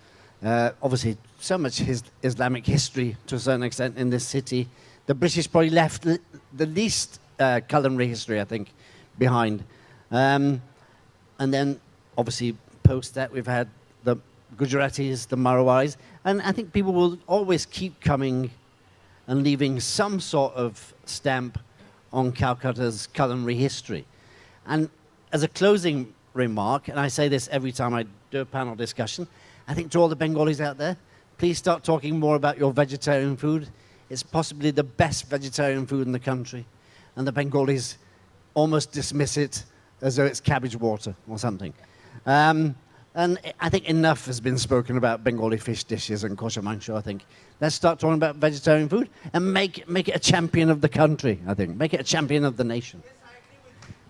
S4: obviously so much Islamic history to a certain extent in this city. The British probably left the least culinary history, I think, behind. And then, obviously, post that, we've had the Gujaratis, the Marwaris, and I think people will always keep coming and leaving some sort of stamp on Calcutta's culinary history. And as a closing remark, and I say this every time I do a panel discussion, I think to all the Bengalis out there, please start talking more about your vegetarian food. It's possibly the best vegetarian food in the country. And the Bengalis almost dismiss it as though it's cabbage water or something. And I think enough has been spoken about Bengali fish dishes and kosher mangsho, I think. Let's start talking about vegetarian food and make it a champion of the country, I think. Make it a champion of the nation.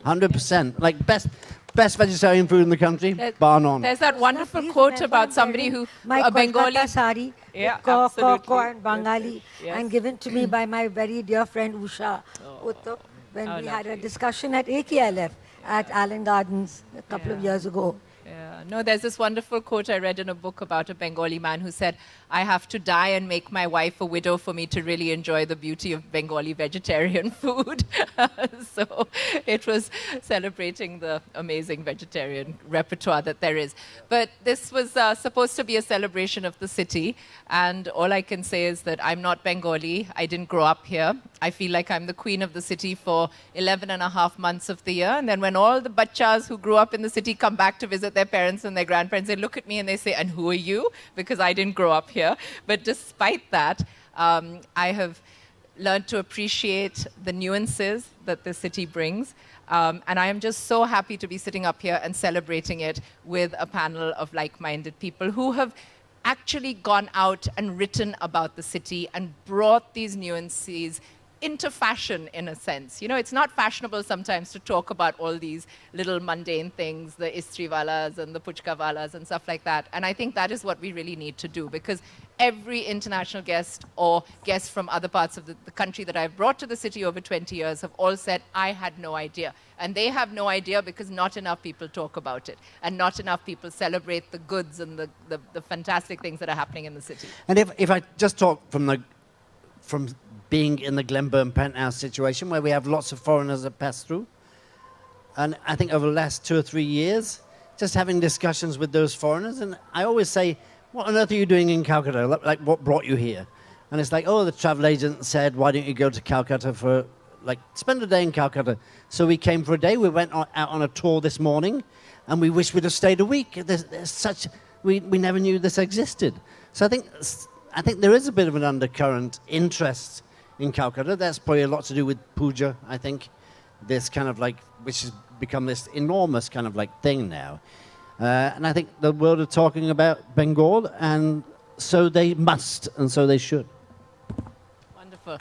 S4: 100%. Like best vegetarian food in the country, bar none.
S1: There's that wonderful
S2: Please
S1: quote
S2: remember
S1: about
S2: I'm
S1: somebody
S2: wearing
S1: who,
S2: my
S1: a Bengali.
S2: Kolkata sari,
S1: Yeah,
S2: with ko
S1: absolutely.
S2: and Bengali,
S1: Yes.
S2: and given to me by my very dear friend Usha Utto when
S1: how
S2: we had a
S1: lovely.
S2: discussion at AKLF at Allen Gardens a couple of
S1: Yeah.
S2: years ago.
S1: Yeah. No, there's this wonderful quote I read in a book about a Bengali man who said, I have to die and make my wife a widow for me to really enjoy the beauty of Bengali vegetarian food. So it was celebrating the amazing vegetarian repertoire that there is. But this was supposed to be a celebration of the city. And all I can say is that I'm not Bengali. I didn't grow up here. I feel like I'm the queen of the city for 11 and a half months of the year. And then when all the bachas who grew up in the city come back to visit their parents and their grandparents, they look at me and they say, and who are you? Because I didn't grow up here. But despite that, I have learned to appreciate the nuances that the city brings. And I am just so happy to be sitting up here and celebrating it with a panel of like-minded people who have actually gone out and written about the city and brought these nuances into fashion, in a sense. You know, it's not fashionable sometimes to talk about all these little mundane things, the istriwalas and the puchkawalas and stuff like that. And I think that is what we really need to do, because every international guest or guest from other parts of the country that I've brought to the city over 20 years have all said, I had no idea. And they have no idea because not enough people talk about it. And not enough people celebrate the goods and the fantastic things that are happening in the city.
S4: And if I just talk from being in the Glenburn penthouse situation where we have lots of foreigners that pass through, and I think over the last 2 or 3 years, just having discussions with those foreigners, and I always say, what on earth are you doing in Calcutta? Like, what brought you here? And it's like, oh, the travel agent said, why don't you go to Calcutta for, spend a day in Calcutta. So we came for a day. We went out on a tour this morning, and we wish we'd have stayed a week. There's we never knew this existed. So I think there is a bit of an undercurrent interest in Calcutta. That's probably a lot to do with puja, I think. This kind of which has become this enormous kind of thing now. And I think the world are talking about Bengal, and so they must, and so they should.
S1: Wonderful.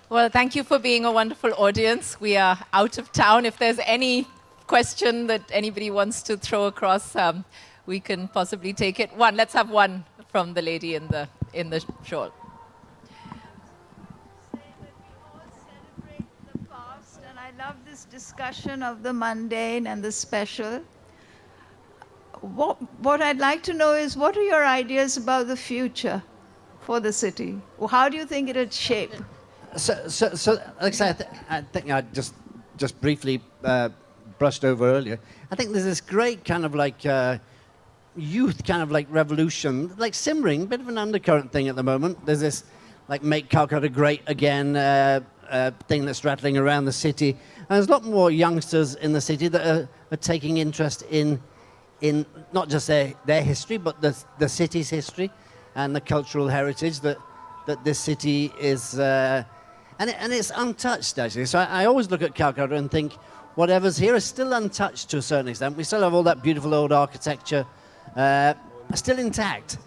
S1: Well, thank you for being a wonderful audience. We are out of town. If there's any question that anybody wants to throw across, we can possibly take it. Let's have one from the lady in the shawl.
S6: Celebrate the past, and I love this discussion of the mundane and the special. What I'd like to know is, what are your ideas about the future for the city? How do you think it'll shape?
S4: So like I said, I think I just briefly brushed over earlier. I think there's this great kind of like youth kind of like revolution, like simmering, bit of an undercurrent thing at the moment. There's this like make Calcutta great again thing that's rattling around the city. And there's a lot more youngsters in the city that are taking interest in not just their history, but the city's history and the cultural heritage that this city is. And it's untouched, actually. So I always look at Calcutta and think whatever's here is still untouched to a certain extent. We still have all that beautiful old architecture still intact.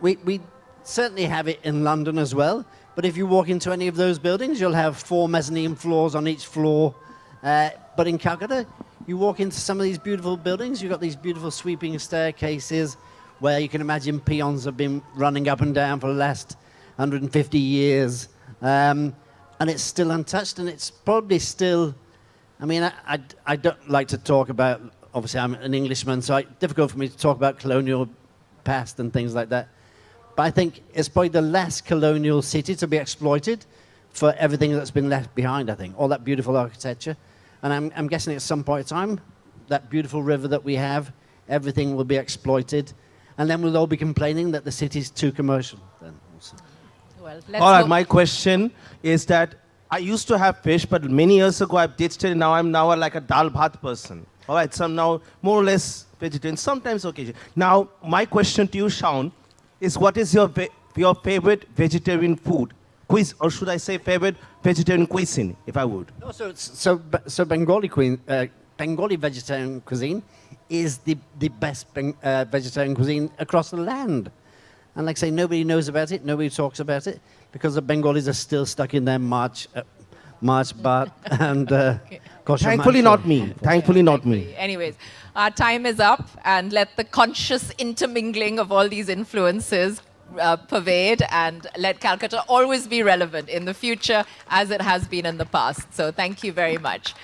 S4: We certainly have it in London as well. But if you walk into any of those buildings, you'll have 4 mezzanine floors on each floor. But in Calcutta, you walk into some of these beautiful buildings, you've got these beautiful sweeping staircases where you can imagine peons have been running up and down for the last 150 years. And it's still untouched, and it's probably still, I mean, I don't like to talk about, obviously I'm an Englishman, so it's difficult for me to talk about colonial past and things like that. But I think it's probably the last colonial city to be exploited for everything that's been left behind, I think. All that beautiful architecture. And I'm guessing at some point in time, that beautiful river that we have, everything will be exploited. And then we'll all be complaining that the city's too commercial. Then also.
S1: Well,
S7: All right, my question is that I used to have fish, but many years ago I've ditched it, and now I'm like a dal bhat person. All right, so I'm now more or less vegetarian, sometimes occasion. Now, my question to you, Shaun, is what is your favorite vegetarian food? Quiz, or should I say favorite vegetarian cuisine, if I would?
S4: No, so Bengali vegetarian cuisine is the best vegetarian cuisine across the land. And like I say, nobody knows about it, nobody talks about it, because the Bengalis are still stuck in their March Bhat and Kosher
S7: Thankfully
S4: Mansha.
S7: not me. Thankfully not me.
S1: Anyways, our time is up, and let the conscious intermingling of all these influences pervade, and let Calcutta always be relevant in the future as it has been in the past. So thank you very much.